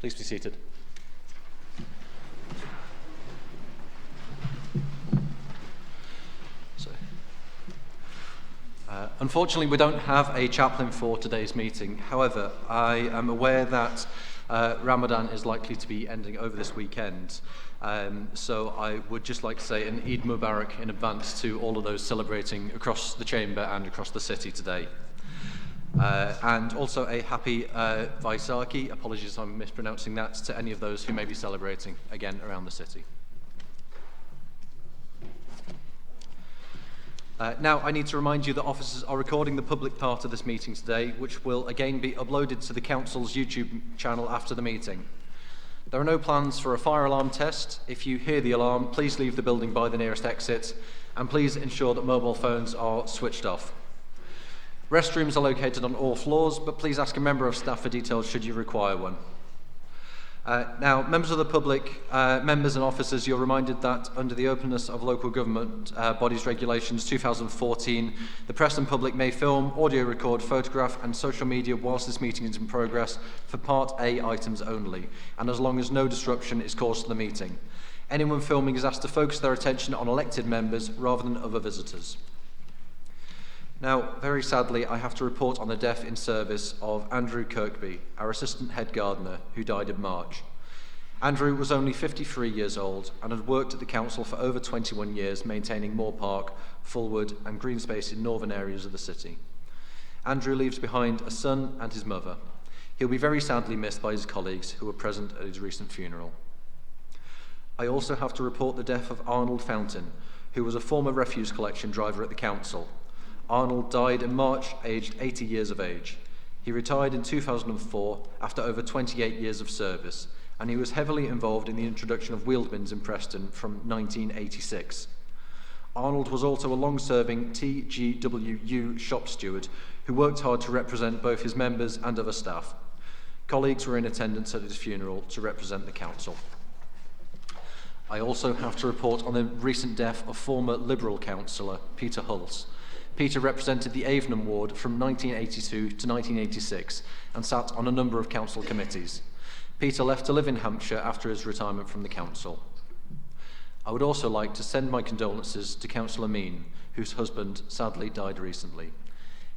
Please be seated. Unfortunately, we don't have a chaplain for today's meeting. However, I am aware that Ramadan is likely to be ending over this weekend. So I would just like to say an Eid Mubarak in advance to all of those celebrating across the chamber and across the city today. And also a happy Vaisakhi, apologies if I'm mispronouncing that, to any of those who may be celebrating again around the city. Now, I need to remind you that officers are recording the public part of this meeting today, which will again be uploaded to the Council's YouTube channel after the meeting. There are no plans for a fire alarm test. If you hear the alarm, please leave the building by the nearest exit, and please ensure that mobile phones are switched off. Restrooms are located on all floors, but please ask a member of staff for details should you require one. Now, members of the public, members and officers, you're reminded that under the Openness of Local Government Bodies Regulations 2014, the press and public may film, audio record, photograph and social media whilst this meeting is in progress for Part A items only, and as long as no disruption is caused to the meeting. Anyone filming is asked to focus their attention on elected members rather than other visitors. Now, very sadly, I have to report on the death in service of Andrew Kirkby, our assistant head gardener, who died in March. Andrew was only 53 years old and had worked at the council for over 21 years, maintaining Moor Park, Fulwood and green space in northern areas of the city. Andrew leaves behind a son and his mother. He'll be very sadly missed by his colleagues who were present at his recent funeral. I also have to report the death of Arnold Fountain, who was a former refuse collection driver at the council. Arnold died in March, aged 80 years of age. He retired in 2004 after over 28 years of service, and he was heavily involved in the introduction of wheeled bins in Preston from 1986. Arnold was also a long-serving TGWU shop steward who worked hard to represent both his members and other staff. Colleagues were in attendance at his funeral to represent the council. I also have to report on the recent death of former Liberal councillor Peter Hulse. Peter represented the Avonham ward from 1982 to 1986 and sat on a number of council committees. Peter left to live in Hampshire after his retirement from the council. I would also like to send my condolences to Councillor Mean, whose husband sadly died recently.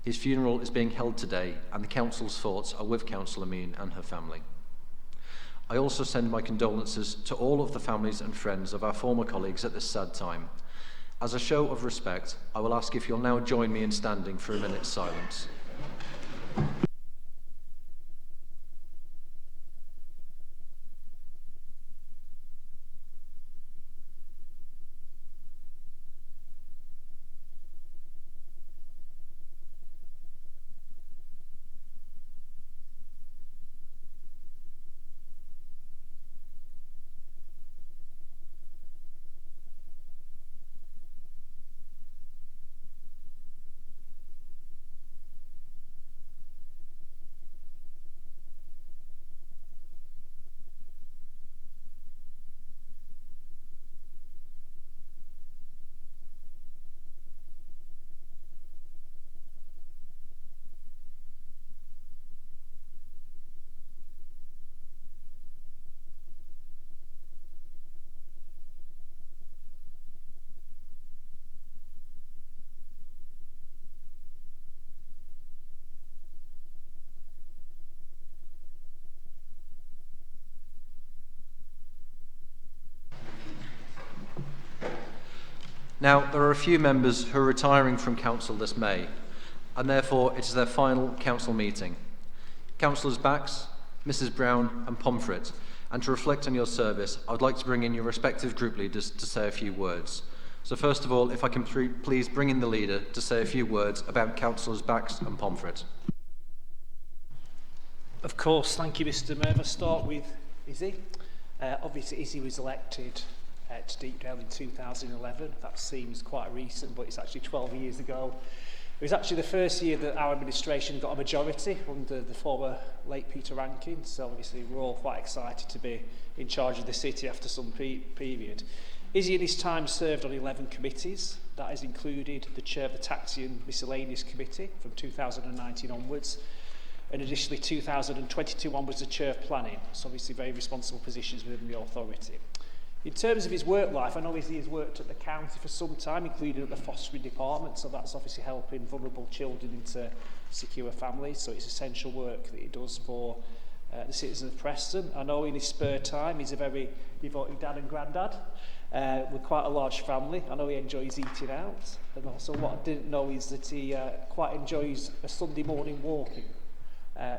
His funeral is being held today, and the council's thoughts are with Councillor Mean and her family. I also send my condolences to all of the families and friends of our former colleagues at this sad time. As a show of respect, I will ask if you'll now join me in standing for a minute's silence. Now, there are a few members who are retiring from council this May, and therefore it is their final council meeting. Councillors Bax, Mrs Brown and Pomfret, and to reflect on your service, I would like to bring in your respective group leaders to say a few words. So first of all, if I can please bring in the leader to say a few words about Councillors Bax and Pomfret. Of course, thank you, Mr Mayor. I'll start with Izzy. Obviously, Izzy was elected to Deepdale in 2011. That seems quite recent, but it's actually 12 years ago. It was actually the first year that our administration got a majority under the former late Peter Rankin, so obviously we're all quite excited to be in charge of the city after some period. Izzy in his time served on 11 committees. That has included the chair of the Taxi and Miscellaneous Committee from 2019 onwards. and additionally 2022 onwards the chair of planning, so obviously very responsible positions within the authority. In terms of his work life, I know he has worked at the county for some time, including at the fostering department, so that's obviously helping vulnerable children into secure families, so it's essential work that he does for the citizens of Preston. I know in his spare time he's a very devoted dad and granddad with quite a large family. I know he enjoys eating out, and also what I didn't know is that he quite enjoys a Sunday morning walking.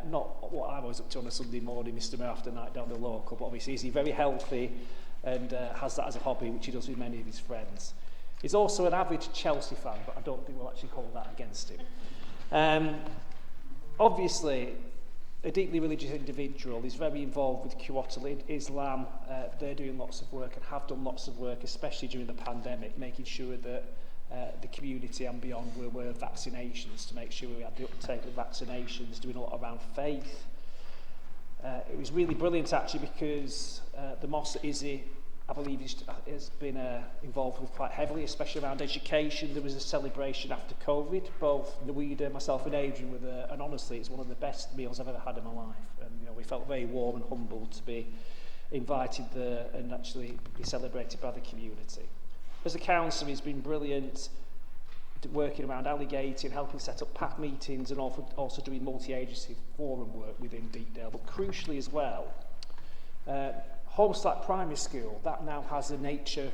Not what I was up to on a Sunday morning, Mr. Mayor, after night down the local, but obviously he's very healthy and has that as a hobby, which he does with many of his friends. He's also an avid Chelsea fan, but I don't think we'll actually hold that against him. Obviously, a deeply religious individual. He's very involved with Quwwatl Islam. They're doing lots of work and have done lots of work, especially during the pandemic, making sure that the community and beyond were aware of vaccinations, to make sure we had the uptake of vaccinations, doing a lot around faith. It was really brilliant actually because the mosque at Izzy, I believe, has been involved with quite heavily, especially around education. There was a celebration after COVID. Both Nawida, myself and Adrian were there, and honestly it's one of the best meals I've ever had in my life. And you know, we felt very warm and humbled to be invited there and actually be celebrated by the community. As a councillor, he's been brilliant working around Alligating, helping set up PAC meetings, and also doing multi-agency forum work within Deepdale. But crucially as well, Holmslack Primary School, that now has a nature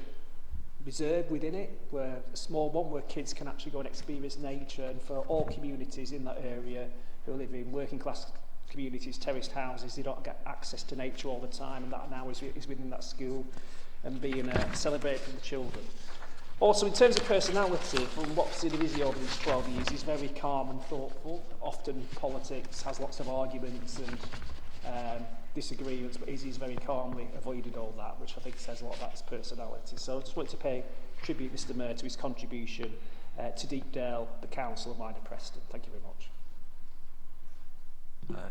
reserve within it, where a small one where kids can actually go and experience nature, and for all communities in that area who live in working class communities, terraced houses, they don't get access to nature all the time, and that now is within that school and being celebrated for the children. Also, in terms of personality, from what's seen of Izzy over these 12 years, he's very calm and thoughtful. Often politics has lots of arguments and disagreements, but Izzy's very calmly avoided all that, which I think says a lot about his personality. So I just want to pay tribute, Mr. Mayor, to his contribution to Deepdale, the council, and wider Preston. Thank you very much.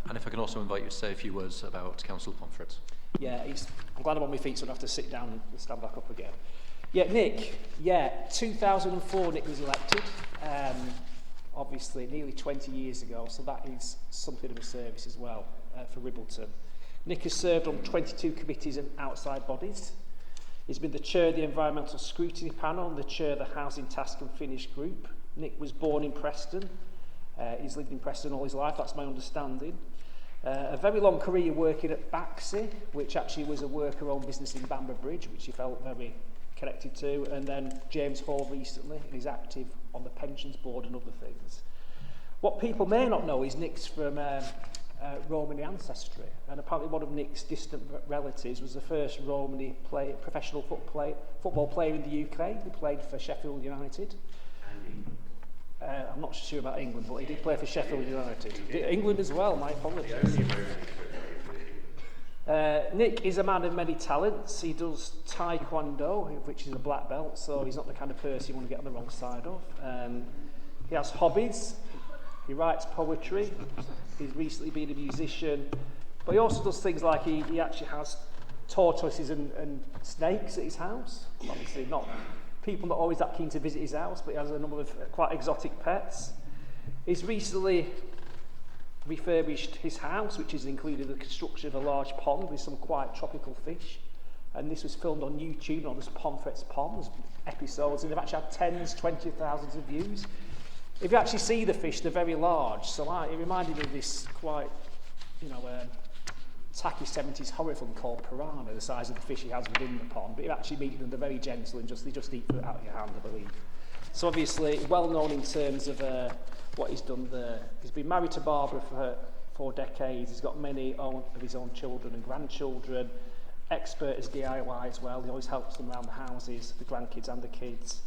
And if I can also invite you to say a few words about Councillor Pomfret. Yeah, I'm glad I'm on my feet, so I don't have to sit down and stand back up again. Yeah, Nick, 2004 Nick was elected, obviously nearly 20 years ago, so that is something of a service as well for Ribbleton. Nick has served on 22 committees and outside bodies. He's been the chair of the Environmental Scrutiny Panel and the chair of the Housing Task and Finish Group. Nick was born in Preston. He's lived in Preston all his life, that's my understanding. A very long career working at Baxi, which actually was a worker-owned business in Bamber Bridge, which he felt very connected to, and then James Hall recently, and he's active on the pensions board and other things. What people may not know is Nick's from Romani ancestry, and apparently one of Nick's distant relatives was the first Romani professional football player in the UK. He played for Sheffield United. I'm not sure about England, but he did play for Sheffield United. England as well, my apologies. Nick is a man of many talents. He does Taekwondo, which is a black belt, so he's not the kind of person you want to get on the wrong side of. He has hobbies. He writes poetry. He's recently been a musician. But he also does things like he actually has tortoises and snakes at his house. Obviously, people not always that keen to visit his house, but he has a number of quite exotic pets. He's recently refurbished his house, which has included the construction of a large pond with some quite tropical fish. And this was filmed on YouTube, known as Pomfret's Ponds episodes, and they've actually had tens, 20,000s of views. If you actually see the fish, they're very large. So it reminded me of this quite, tacky 70s horror film called Piranha, the size of the fish he has within the pond. But you actually meet them, they're very gentle and they just eat out of your hand, I believe. So obviously, well known in terms of what he's done there. He's been married to Barbara for 4 decades. He's got many of his own children and grandchildren. Expert as DIY as well. He always helps them around the houses, the grandkids and the kids.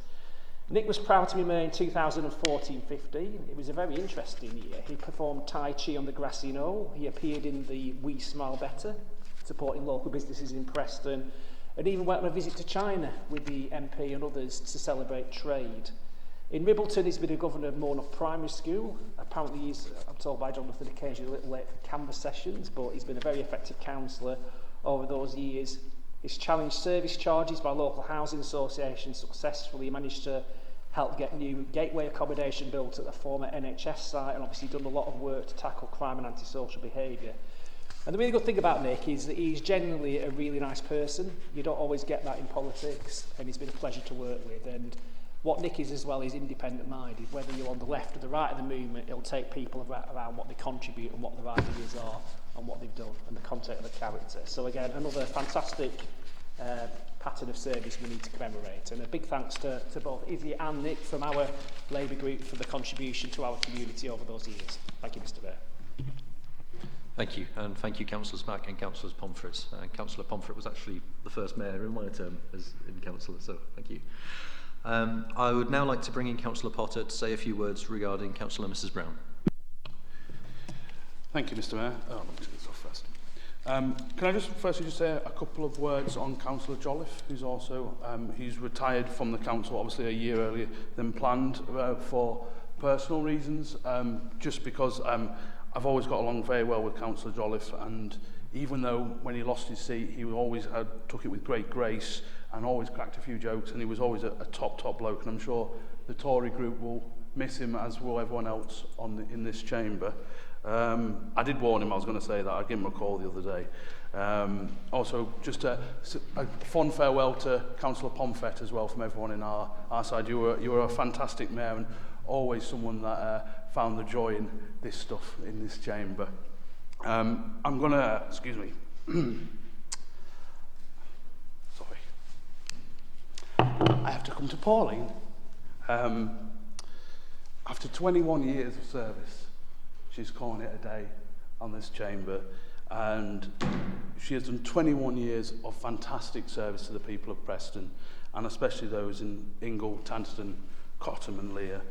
Nick was proud to be mayor in 2014-15. It was a very interesting year. He performed Tai Chi on the grassy knoll. He appeared in the We Smile Better, supporting local businesses in Preston, and even went on a visit to China with the MP and others to celebrate trade. In Ribbleton, he's been a governor of Mornoff Primary School. Apparently he's, I'm told by Jonathan, occasionally a little late for canvas sessions, but he's been a very effective councillor over those years. He's challenged service charges by local housing associations successfully. He managed to helped get new gateway accommodation built at the former NHS site, and obviously done a lot of work to tackle crime and antisocial behaviour. And the really good thing about Nick is that he's genuinely a really nice person. You don't always get that in politics, and he's been a pleasure to work with. And what Nick is as well is independent-minded. Whether you're on the left or the right of the movement, he'll take people around what they contribute and what their ideas are and what they've done and the content of the character. So again, another fantastic pattern of service we need to commemorate. And a big thanks to both Izzy and Nick from our Labour group for the contribution to our community over those years. Thank you, Mr. Mayor. Thank you, and thank you, Councillors Mack and Councillors Pomfret. Councillor Pomfret was actually the first mayor in my term as in councillor, so thank you. I would now like to bring in Councillor Potter to say a few words regarding Councillor Mrs Brown. Thank you, Mr. Mayor. Oh, let me take this off first. Can I just firstly say a couple of words on Councillor Jolliffe, who's also he's retired from the council, obviously a year earlier than planned for personal reasons, just because I've always got along very well with Councillor Jolliffe, and even though when he lost his seat, he always took it with great grace and always cracked a few jokes, and he was always a top bloke, and I'm sure the Tory group will miss him, as will everyone else in this chamber. I did warn him I was going to say that. I'd give him a call the other day. Also, just a fond farewell to Councillor Pomfret as well from everyone in our side. You were a fantastic mayor and always someone that found the joy in this stuff in this chamber. I'm going to, excuse me, sorry. I have to come to Pauline. After 21 years of service, she's calling it a day on this chamber, and she has done 21 years of fantastic service to the people of Preston, and especially those in Ingle, Tanterton, Cottam and Lear.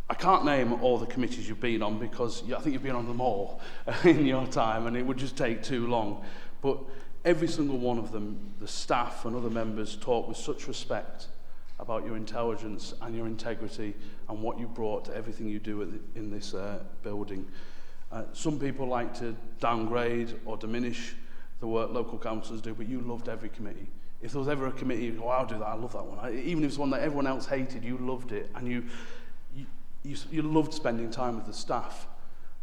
I can't name all the committees you've been on because I think you've been on them all in your time, and it would just take too long. But every single one of them, the staff and other members talk with such respect about your intelligence and your integrity and what you brought to everything you do in this building. Some people like to downgrade or diminish the work local councillors do, but you loved every committee. If there was ever a committee, you go, I'll do that, I love that one. Even if it's one that everyone else hated, you loved it, and you loved spending time with the staff,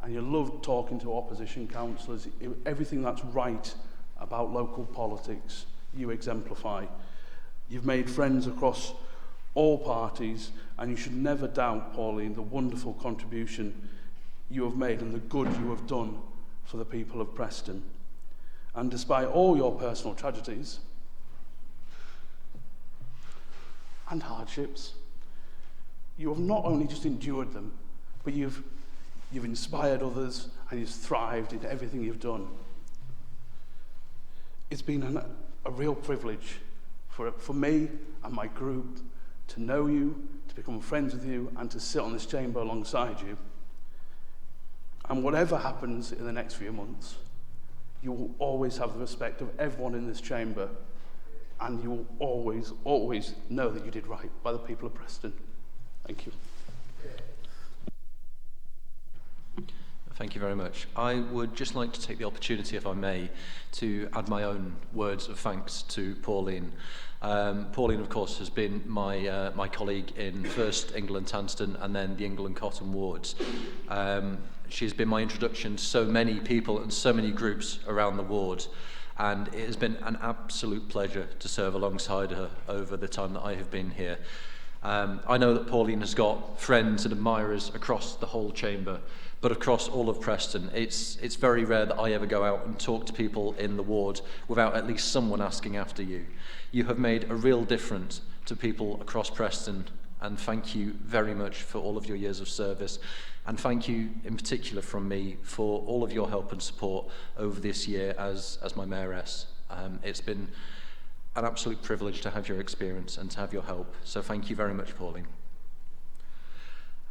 and you loved talking to opposition councillors. Everything that's right about local politics, you exemplify. You've made friends across all parties, and you should never doubt, Pauline, the wonderful contribution you have made and the good you have done for the people of Preston. And despite all your personal tragedies and hardships, you have not only just endured them, but you've inspired others and you've thrived in everything you've done. It's been a real privilege for me and my group to know you, to become friends with you, and to sit on this chamber alongside you. And whatever happens in the next few months, you will always have the respect of everyone in this chamber, and you will always, always know that you did right by the people of Preston. Thank you. Thank you very much. I would just like to take the opportunity, if I may, to add my own words of thanks to Pauline. Pauline, of course, has been my colleague in first England Tanterton and then the England Cottam wards. She's been my introduction to so many people and so many groups around the ward, and it has been an absolute pleasure to serve alongside her over the time that I have been here. I know that Pauline has got friends and admirers across the whole chamber, but across all of Preston. It's very rare that I ever go out and talk to people in the ward without at least someone asking after you. You have made a real difference to people across Preston, and thank you very much for all of your years of service. And thank you in particular from me for all of your help and support over this year as my mayoress. It's been an absolute privilege to have your experience and to have your help. So thank you very much, Pauline.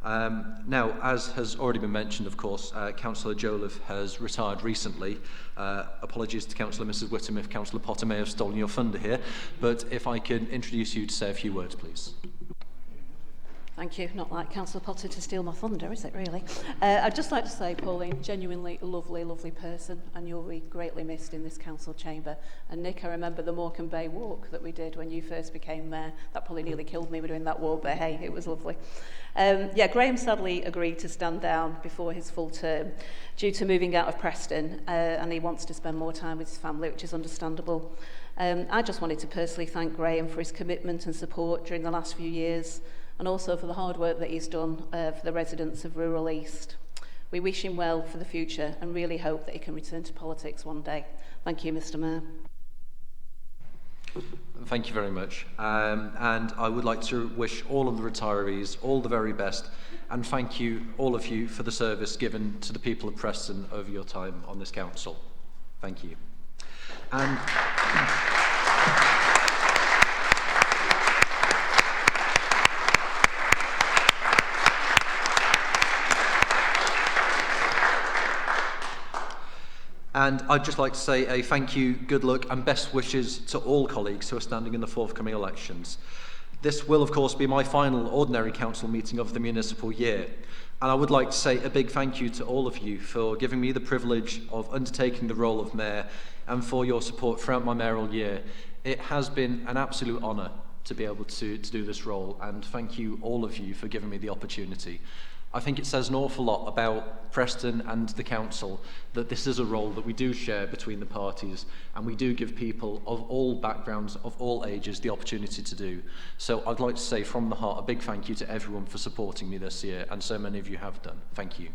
Now, as has already been mentioned, of course, Councillor Jolliffe has retired recently. Apologies to Councillor Mrs Whittam if Councillor Potter may have stolen your thunder here, but if I can introduce you to say a few words, please. Thank you. Not like Councillor Potter to steal my thunder, is it really? I'd just like to say, Pauline, genuinely a lovely, lovely person, and you'll be greatly missed in this council chamber. And Nick, I remember the Morecambe Bay walk that we did when you first became mayor. That probably nearly killed me doing that walk, but hey, it was lovely. Yeah, Graham sadly agreed to stand down before his full term due to moving out of Preston, and he wants to spend more time with his family, which is understandable. I just wanted to personally thank Graham for his commitment and support during the last few years, and also for the hard work that he's done for the residents of Rural East. We wish him well for the future and really hope that he can return to politics one day. Thank you, Mr. Mayor. Thank you very much. And I would like to wish all of the retirees all the very best, and thank you, all of you, for the service given to the people of Preston over your time on this council. Thank you. And And I'd just like to say a thank you, good luck and best wishes to all colleagues who are standing in the forthcoming elections. This will of course be my final ordinary council meeting of the municipal year, and I would like to say a big thank you to all of you for giving me the privilege of undertaking the role of mayor and for your support throughout my mayoral year. It has been an absolute honour to be able to do this role, and thank you all of you for giving me the opportunity. I think it says an awful lot about Preston and the council that this is a role that we do share between the parties, and we do give people of all backgrounds, of all ages, the opportunity to do. So I'd like to say from the heart a big thank you to everyone for supporting me this year, and so many of you have done. Thank you.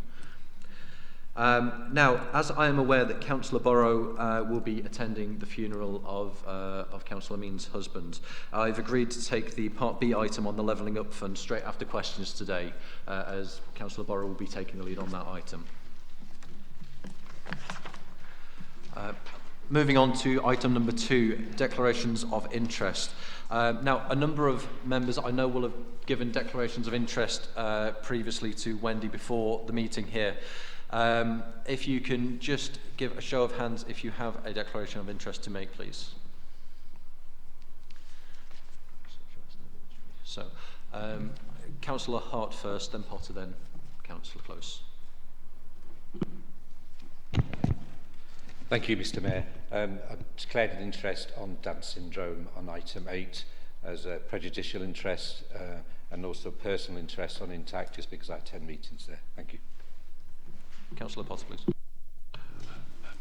Now, as I am aware that Councillor Borrow will be attending the funeral of Councillor Mean's husband, I've agreed to take the Part B item on the Levelling Up Fund straight after questions today, as Councillor Borrow will be taking the lead on that item. Moving on to item number 2, declarations of interest. Now, a number of members I know will have given declarations of interest previously to Wendy before the meeting here. If you can just give a show of hands if you have a declaration of interest to make, please. So, Councillor Hart first, then Potter, then Councillor Close. Thank you, Mr. Mayor. I've declared an interest on Down syndrome on item 8 as a prejudicial interest and also personal interest on Intact, just because I had 10 meetings there. Thank you. Councillor Potter, please.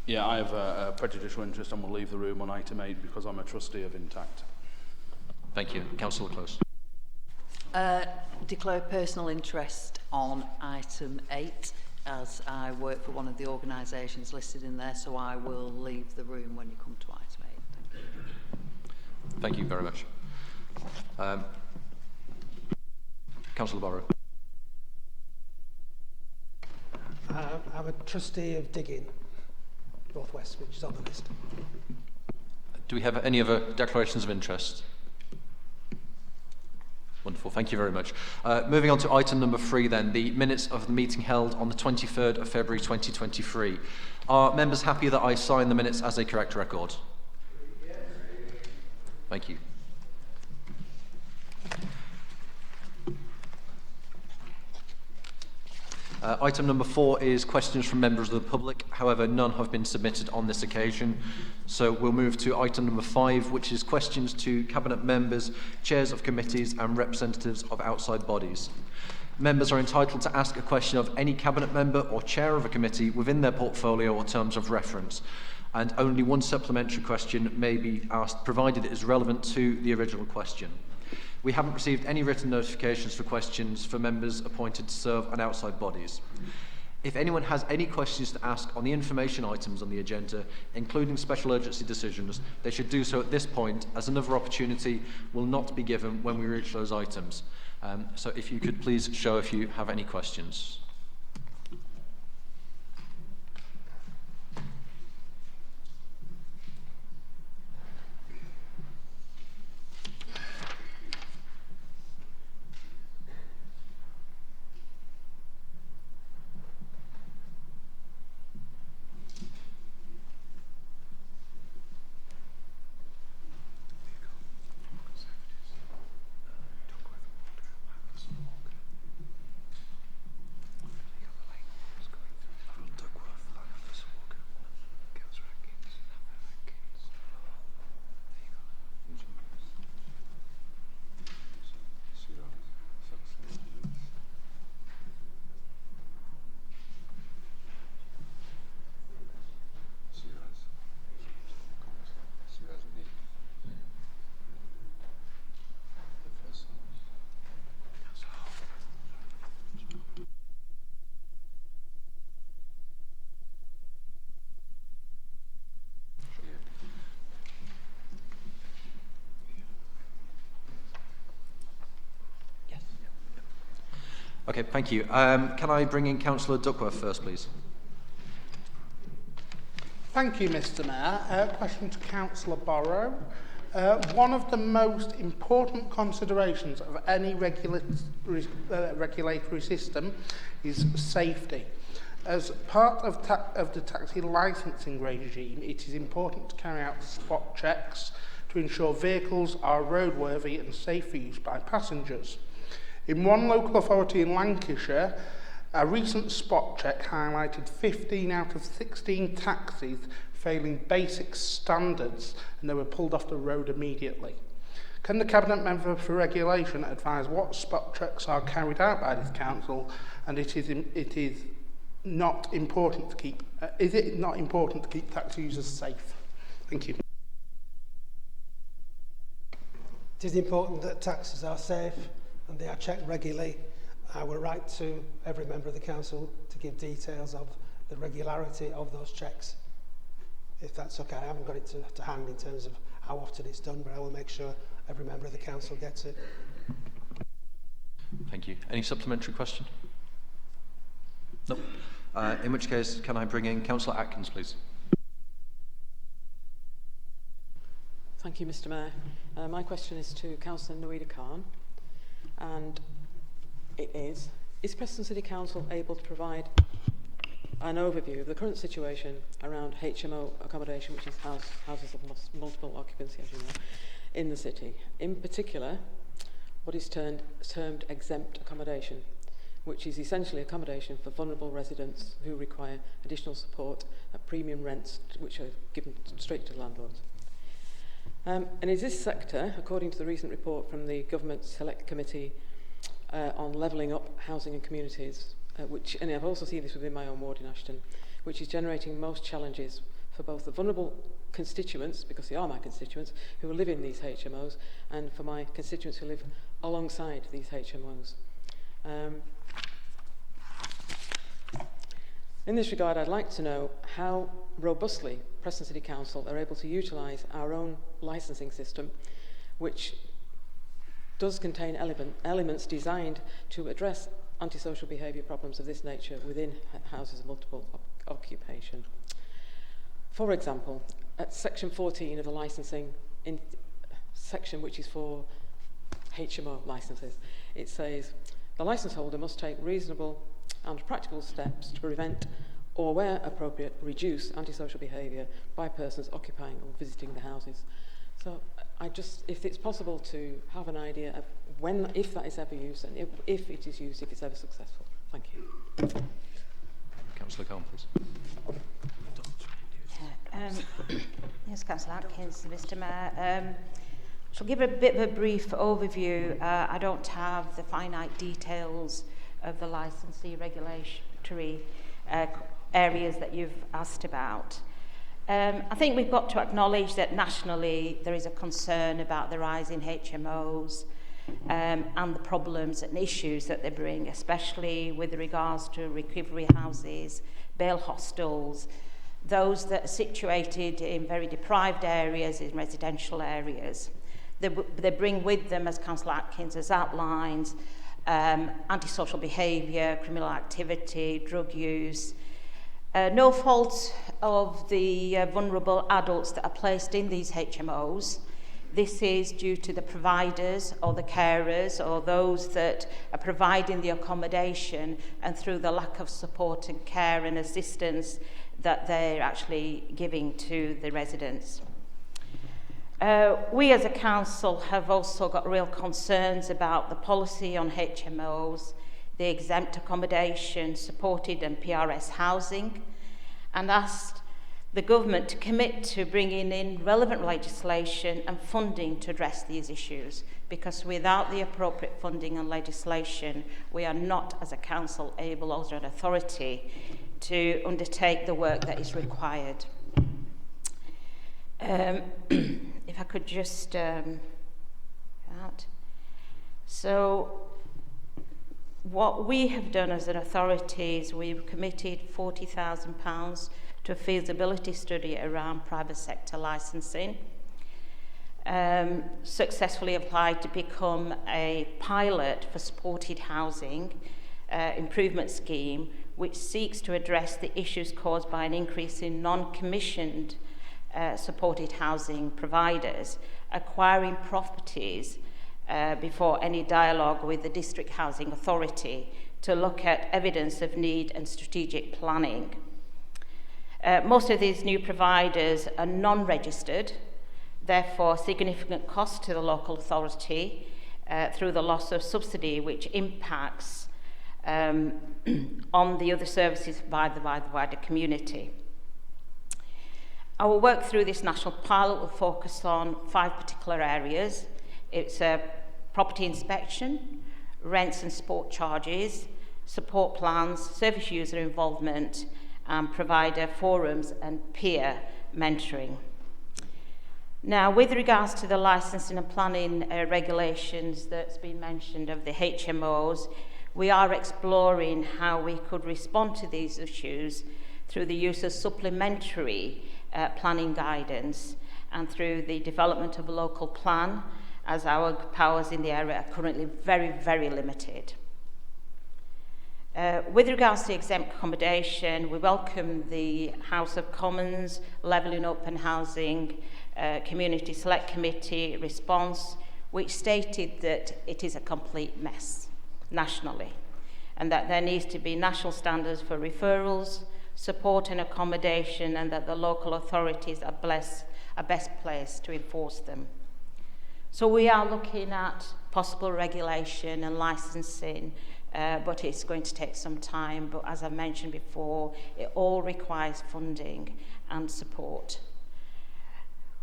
Yeah, I have a prejudicial interest and will leave the room on item 8 because I'm a trustee of Intact. Thank you. Councillor Close. Declare personal interest on item 8 as I work for one of the organisations listed in there, so I will leave the room when you come to item 8. Thank you very much. Councillor Borrow. I'm a trustee of Digging, North West, which is on the list. Do we have any other declarations of interest? Wonderful, thank you very much. Moving on to item number 3 then, the minutes of the meeting held on the 23rd of February 2023. Are members happy that I sign the minutes as a correct record? Yes. Thank you. Item number 4 is questions from members of the public. However, none have been submitted on this occasion. So we'll move to item number 5, which is questions to Cabinet members, chairs of committees and representatives of outside bodies. Members are entitled to ask a question of any Cabinet member or chair of a committee within their portfolio or terms of reference, and only one supplementary question may be asked, provided it is relevant to the original question. We haven't received any written notifications for questions for members appointed to serve on outside bodies. If anyone has any questions to ask on the information items on the agenda, including special urgency decisions, they should do so at this point, as another opportunity will not be given when we reach those items. So if you could please show if you have any questions. Okay, thank you. Can I bring in Councillor Duckworth first, please? Thank you, Mr. Mayor. Question to Councillor Borrow. One of the most important considerations of any regulatory system is safety. As part of the taxi licensing regime, it is important to carry out spot checks to ensure vehicles are roadworthy and safe for use by passengers. In one local authority in Lancashire, a recent spot check highlighted 15 out of 16 taxis failing basic standards, and they were pulled off the road immediately. Can the Cabinet Member for Regulation advise what spot checks are carried out by this council, and is it not important to keep taxi users safe? Thank you. It is important that taxis are safe and they are checked regularly. I will write to every member of the council to give details of the regularity of those checks. If that's okay, I haven't got it to hand in terms of how often it's done, but I will make sure every member of the council gets it. Thank you. Any supplementary question? No. In which case, can I bring in Councillor Atkins, please? Thank you, Mr. Mayor. My question is to Councillor Nawida Khan, and it is Preston City Council able to provide an overview of the current situation around HMO accommodation, which is houses of multiple occupancy, as you know, in the city? In particular, what is termed exempt accommodation, which is essentially accommodation for vulnerable residents who require additional support at premium rents, which are given straight to landlords. And is this sector, according to the recent report from the Government Select Committee on Levelling Up Housing and Communities, and I've also seen this within my own ward in Ashton, which is generating most challenges for both the vulnerable constituents, because they are my constituents, who live in these HMOs, and for my constituents who live alongside these HMOs. In this regard, I'd like to know how robustly Preston City Council are able to utilise our own licensing system, which does contain elements designed to address antisocial behaviour problems of this nature within houses of multiple occupation. For example, at section 14 of the licensing section, which is for HMO licences, it says the licence holder must take reasonable and practical steps to prevent or, where appropriate, reduce antisocial behaviour by persons occupying or visiting the houses. So if it's possible to have an idea of when, if that is ever used, and if it is used, if it's ever successful. Thank you. Councillor Khan, please. Yes, Councillor Atkins, Mr. Mayor. I'll give a bit of a brief overview. I don't have the finite details of the licensee regulatory areas that you've asked about. I think we've got to acknowledge that nationally there is a concern about the rise in HMOs and the problems and issues that they bring, especially with regards to recovery houses, bail hostels, those that are situated in very deprived areas, in residential areas. They bring with them, as Councillor Atkins has outlined, antisocial behaviour, criminal activity, drug use. No fault of the vulnerable adults that are placed in these HMOs. This is due to the providers or the carers or those that are providing the accommodation, and through the lack of support and care and assistance that they're actually giving to the residents. We as a council have also got real concerns about the policy on HMOs, the exempt accommodation, supported and PRS housing, and asked the government to commit to bringing in relevant legislation and funding to address these issues, because without the appropriate funding and legislation, we are not, as a council, able as an authority to undertake the work that is required. If I could just So what we have done as an authority is we've committed £40,000 to a feasibility study around private sector licensing. Successfully applied to become a pilot for supported housing improvement scheme, which seeks to address the issues caused by an increase in non-commissioned supported housing providers acquiring properties before any dialogue with the District Housing Authority to look at evidence of need and strategic planning. Most of these new providers are non-registered, therefore significant cost to the local authority through the loss of subsidy, which impacts on the other services provided by the wider community. Our work through this national pilot will focus on 5 particular areas. It's property inspection, rents and support charges, support plans, service user involvement, and provider forums and peer mentoring. Now, with regards to the licensing and planning regulations that's been mentioned of the HMOs, we are exploring how we could respond to these issues through the use of supplementary planning guidance and through the development of a local plan, as our powers in the area are currently very, very limited. With regards to exempt accommodation, we welcome the House of Commons Levelling Up and Housing Community Select Committee response, which stated that it is a complete mess nationally, and that there needs to be national standards for referrals, support and accommodation, and that the local authorities are best placed to enforce them. So we are looking at possible regulation and licensing, but it's going to take some time. But as I mentioned before, it all requires funding and support.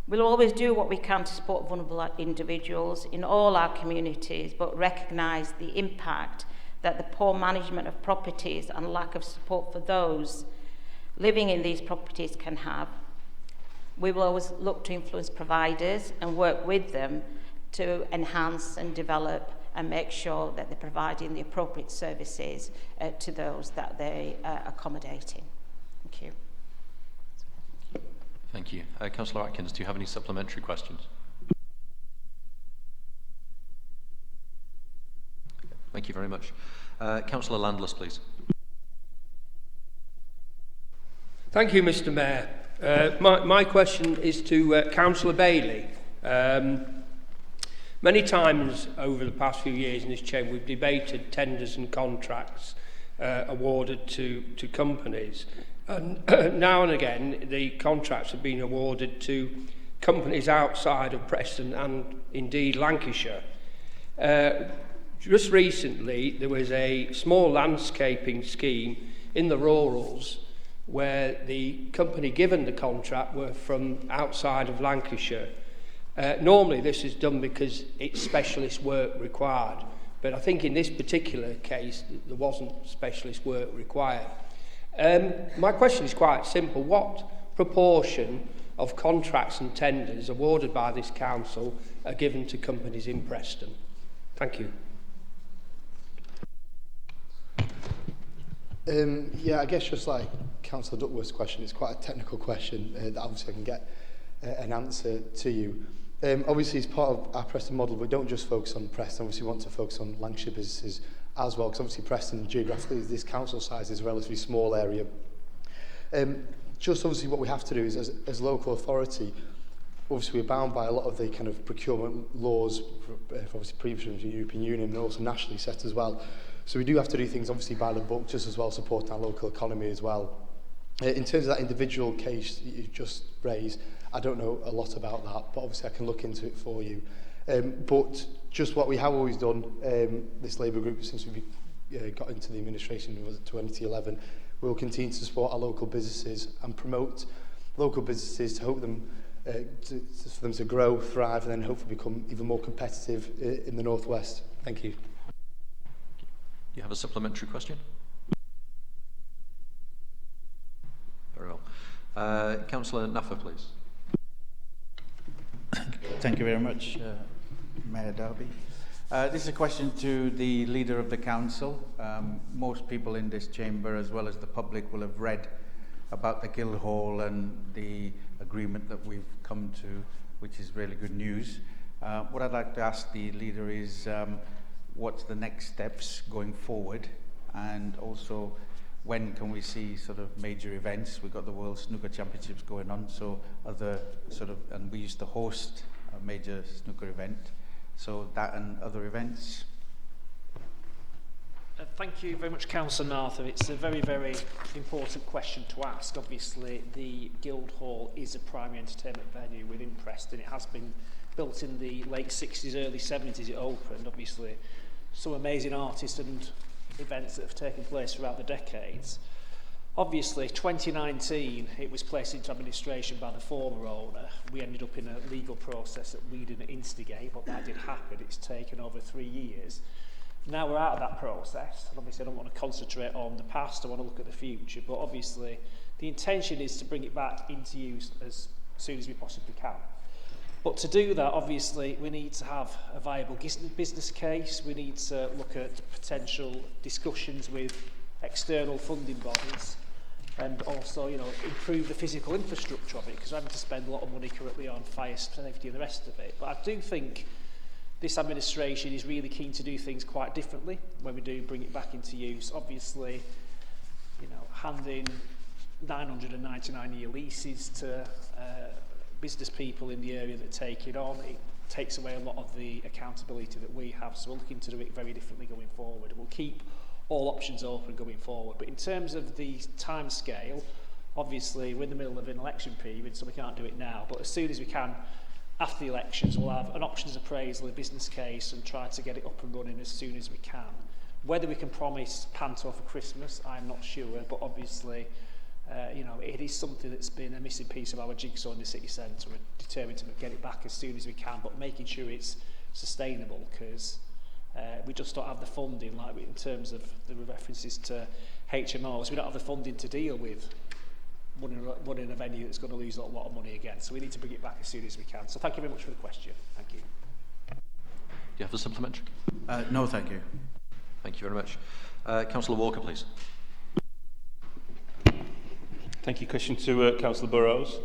We'll always do what we can to support vulnerable individuals in all our communities, but recognise the impact that the poor management of properties and lack of support for those living in these properties can have. We will always look to influence providers and work with them to enhance and develop and make sure that they're providing the appropriate services to those that they are accommodating. Thank you. Thank you. Councillor Atkins, do you have any supplementary questions? Thank you very much. Councillor Landless, please. Thank you, Mr. Mayor. My question is to Councillor Bailey. Many times over the past few years in this chamber, we've debated tenders and contracts awarded to companies. And now and again, the contracts have been awarded to companies outside of Preston and indeed Lancashire. Just recently, there was a small landscaping scheme in the rurals where the company given the contract were from outside of Lancashire. Normally this is done because it's specialist work required, but I think in this particular case there wasn't specialist work required. My question is quite simple. What proportion of contracts and tenders awarded by this council are given to companies in Preston? Thank you. Yeah, I guess just like Councillor Duckworth's question, it's quite a technical question that obviously I can get an answer to you. Obviously, as part of our Preston model, we don't just focus on Preston. Obviously, we want to focus on Lancashire businesses as well, because obviously Preston, geographically, this council size is a relatively small area. Just obviously what we have to do is, as local authority, obviously we're bound by a lot of the kind of procurement laws, obviously previously from the European Union and also nationally set as well. So we do have to do things obviously by the book, just as well supporting our local economy as well. In terms of that individual case that you've just raised, I don't know a lot about that, but obviously I can look into it for you. But just what we have always done, this Labour group, since we've got into the administration in 2011, we will continue to support our local businesses and promote local businesses to help them for them to grow, thrive, and then hopefully become even more competitive in the Northwest. Thank you. You have a supplementary question? Very well. Councillor Nuffer, please. Thank you very much, Mayor Darby. This is a question to the Leader of the Council. Most people in this chamber, as well as the public, will have read about the Guildhall and the agreement that we've come to, which is really good news. What I'd like to ask the Leader is, what's the next steps going forward, and also when can we see sort of major events? We've got the World Snooker Championships going on, so other sort of, and we used to host a major snooker event, so that and other events. Thank you very much, Councillor Martha. It's a very, very important question to ask. Obviously, the Guildhall is a primary entertainment venue within Preston. It has been built in the late 60s, early 70s. It opened, obviously, some amazing artists and events that have taken place throughout the decades. Obviously, 2019, it was placed into administration by the former owner. We ended up in a legal process that we didn't instigate, but that did happen. It's taken over 3 years. Now we're out of that process, and obviously I don't want to concentrate on the past, I want to look at the future, but obviously the intention is to bring it back into use as soon as we possibly can. But to do that, obviously, we need to have a viable business case, we need to look at potential discussions with external funding bodies, and also, you know, improve the physical infrastructure of it, because we're having to spend a lot of money currently on fire safety and the rest of it. But I do think this administration is really keen to do things quite differently when we do bring it back into use. Obviously, you know, handing 999-year leases to business people in the area that take it on, it takes away a lot of the accountability that we have. So we're looking to do it very differently going forward. We'll keep all options open going forward. But in terms of the time scale, obviously we're in the middle of an election period, so we can't do it now. But as soon as we can, after the elections, we'll have an options appraisal, a business case, and try to get it up and running as soon as we can. Whether we can promise Panto for Christmas, I'm not sure, but obviously, you know, it is something that's been a missing piece of our jigsaw in the city centre. We're determined to get it back as soon as we can, but making sure it's sustainable, because we just don't have the funding, like in terms of the references to HMOs, we don't have the funding to deal with running a venue that's going to lose a lot of money again. So we need to bring it back as soon as we can. So thank you very much for the question. Thank you. Do you have a supplementary? No, thank you. Thank you very much. Councillor Walker, please. Thank you. Question to Councillor Burrows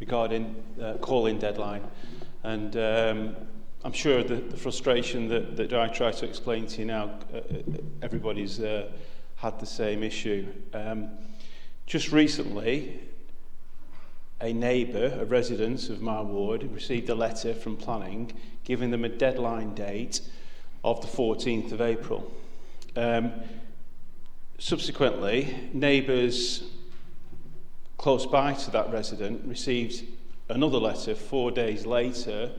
regarding call-in deadline. And I'm sure the frustration that I try to explain to you now, everybody's had the same issue. Just recently, a neighbour, a resident of my ward, received a letter from planning giving them a deadline date of the 14th of April. Subsequently, neighbours close by to that resident received another letter 4 days later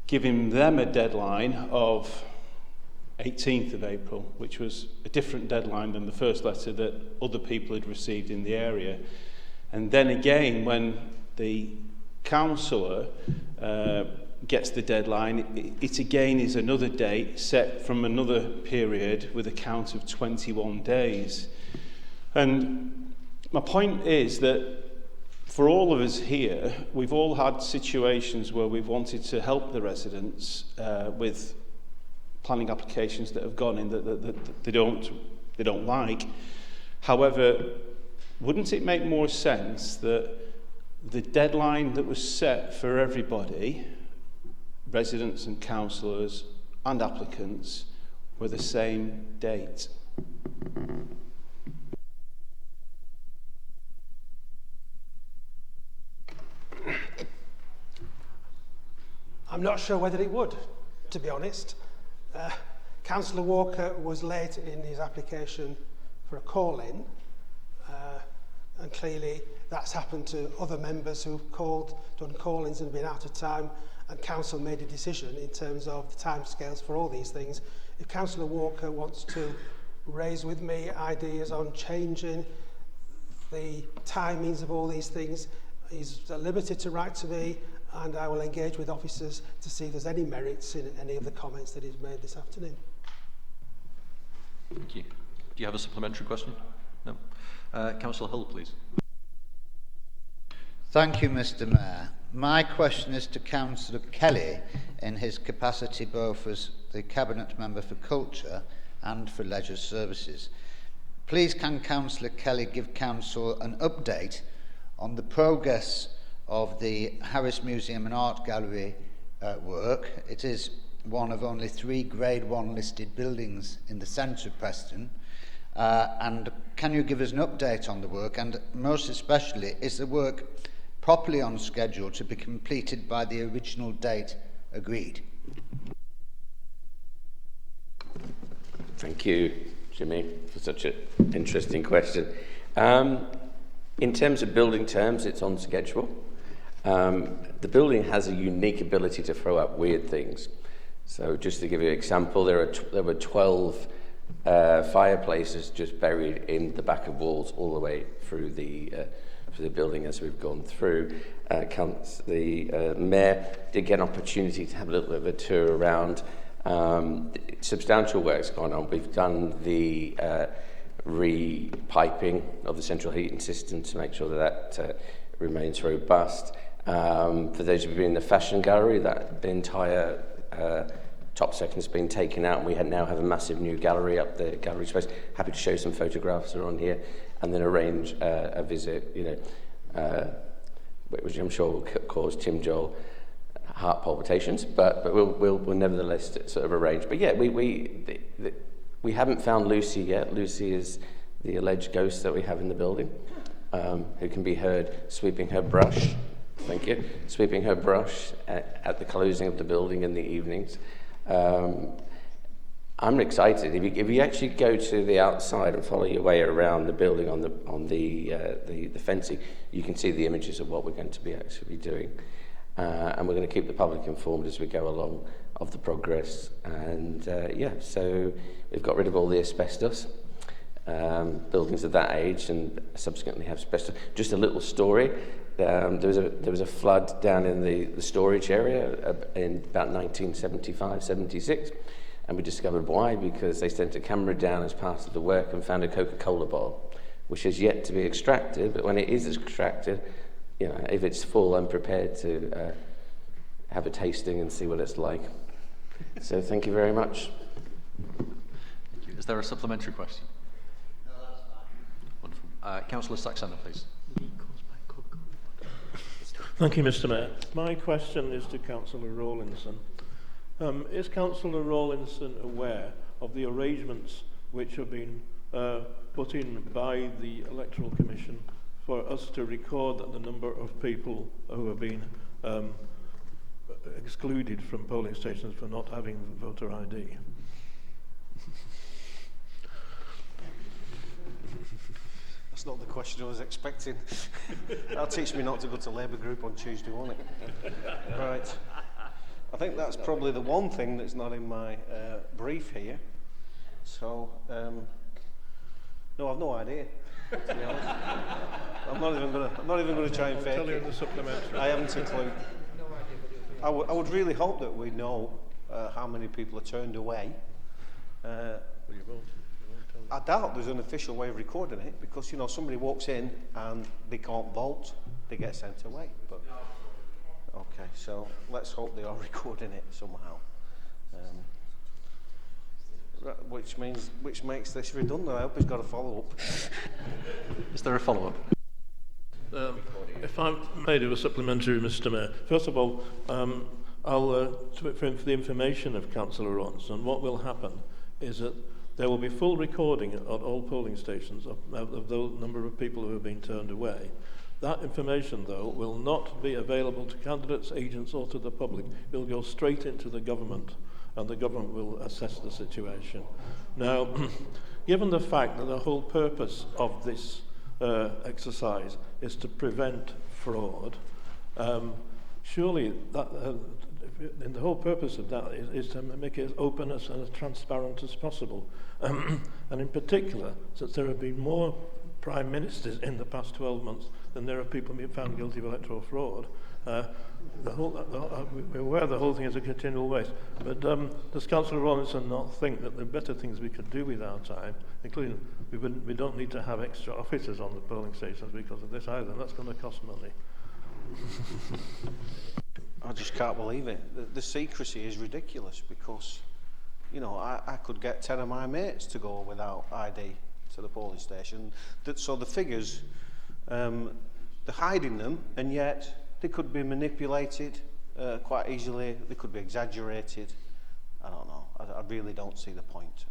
giving them a deadline of 18th of April, which was a different deadline than the first letter that other people had received in the area. And then again, when the councillor gets the deadline, it again is another date set from another period with a count of 21 days. And my point is that for all of us here, we've all had situations where we've wanted to help the residents with planning applications that have gone in that they don't like. However, wouldn't it make more sense that the deadline that was set for everybody, residents and councillors and applicants, were the same date? I'm not sure whether it would, to be honest. Councillor Walker was late in his application for a call-in, and clearly that's happened to other members who've done call-ins and been out of time, and council made a decision in terms of the timescales for all these things. If Councillor Walker wants to raise with me ideas on changing the timings of all these things, he's at liberty to write to me, and I will engage with officers to see if there's any merits in any of the comments that he's made this afternoon. Thank you. Do you have a supplementary question? No. Councillor Hull, please. Thank you, Mr. Mayor. My question is to Councillor Kelly in his capacity both as the Cabinet Member for Culture and for Leisure Services. Please can Councillor Kelly give Council an update on the progress of the Harris Museum and Art Gallery work. It is one of only 3 Grade 1 listed buildings in the centre of Preston. And can you give us an update on the work, and most especially, is the work properly on schedule to be completed by the original date agreed? Thank you, Jimmy, for such an interesting question. In terms of building terms, it's on schedule. The building has a unique ability to throw up weird things. So just to give you an example, there were 12 fireplaces just buried in the back of walls all the way through the building as we've gone through. The mayor did get an opportunity to have a little bit of a tour around. Substantial work's gone on. We've done the re-piping of the central heating system to make sure that remains robust. For those of you in the fashion gallery, that the entire top section has been taken out, and we now have a massive new gallery up there, gallery space. Happy to show some photographs that are on here, and then arrange a visit, which I'm sure will cause Tim Joel heart palpitations, but we'll nevertheless sort of arrange. But yeah, we haven't found Lucy yet. Lucy is the alleged ghost that we have in the building, who can be heard sweeping her brush. Thank you. Sweeping her brush at the closing of the building in the evenings. I'm excited. If you actually go to the outside and follow your way around the building on the fencing, you can see the images of what we're going to be actually doing. And we're going to keep the public informed as we go along of the progress. And so we've got rid of all the asbestos. Buildings of that age and subsequently have asbestos. Just a little story. There was a flood down in the storage area in about 1975, 76. And we discovered why, because they sent a camera down as part of the work and found a Coca-Cola bottle, which has yet to be extracted. But when it is extracted, if it's full, I'm prepared to have a tasting and see what it's like. So thank you very much. Thank you. Is there a supplementary question? No, that's fine. Wonderful. Councillor Saxena, please. Thank you, Mr. Mayor. My question is to Councillor Rawlinson. Is Councillor Rawlinson aware of the arrangements which have been put in by the Electoral Commission for us to record the number of people who have been excluded from polling stations for not having voter ID? That's not the question I was expecting. That'll teach me not to go to Labour group on Tuesday, won't it? Right. I think that's probably the one thing that's not in my brief here. So, no, I've no idea. To be honest. I'm not even going to try and fake it. The supplementary. I haven't a clue. I would really hope that we know how many people are turned away. I doubt there's an official way of recording it, because somebody walks in and they can't vote, they get sent away. But okay, so let's hope they are recording it somehow. Which makes this redundant. I hope he's got a follow-up. Is there a follow-up? If I may do a supplementary, Mr. Mayor. First of all, I'll for the information of Councillor Rawlinson, what will happen is that there will be full recording at all polling stations of the number of people who have been turned away. That information, though, will not be available to candidates, agents, or to the public. It will go straight into the government, and the government will assess the situation. Now, given the fact that the whole purpose of this exercise is to prevent fraud, surely that, and the whole purpose of that is to make it as open and as transparent as possible. And in particular, since there have been more Prime Ministers in the past 12 months than there are people being found guilty of electoral fraud, we're aware the whole thing is a continual waste. But does Councillor Rawlinson not think that there are better things we could do with our time, including we don't need to have extra officers on the polling stations because of this either, and that's going to cost money. I just can't believe it. The secrecy is ridiculous, because I could get 10 of my mates to go without ID to the polling station. So the figures, they're hiding them, and yet they could be manipulated quite easily. They could be exaggerated. I don't know. I really don't see the point.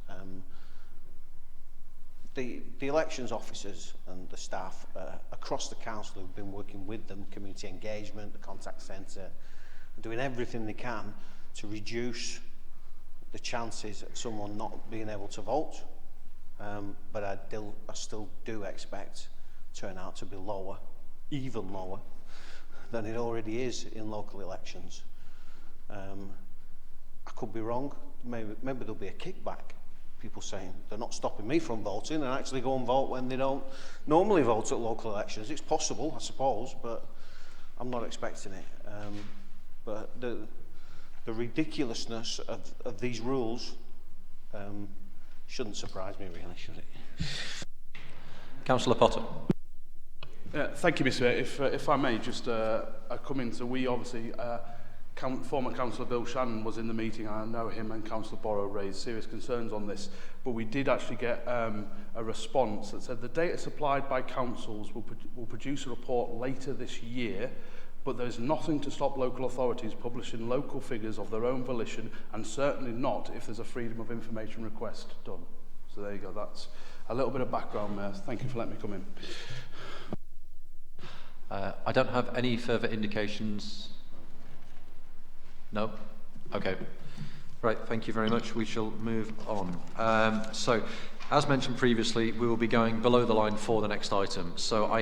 The elections officers and the staff across the council who've been working with them, community engagement, the contact centre, doing everything they can to reduce the chances of someone not being able to vote. But I still do expect turnout to be lower, even lower, than it already is in local elections. I could be wrong. Maybe there'll be a kickback. People saying they're not stopping me from voting and actually go and vote when they don't normally vote at local elections. It's possible, I suppose, but I'm not expecting it. But the ridiculousness of these rules shouldn't surprise me, really, should it? Councillor Potter. Thank you, Mr. Mayor. If I may just come in, so we obviously, former Councillor Bill Shannon was in the meeting. I know him and Councillor Borrow raised serious concerns on this, but we did actually get a response that said the data supplied by councils will produce a report later this year, but there's nothing to stop local authorities publishing local figures of their own volition, and certainly not if there's a freedom of information request done. So there you go. That's a little bit of background, Mayor. Thank you for letting me come in. I don't have any further indications. No? Okay. Right, thank you very much. We shall move on. So, as mentioned previously, we will be going below the line for the next item. So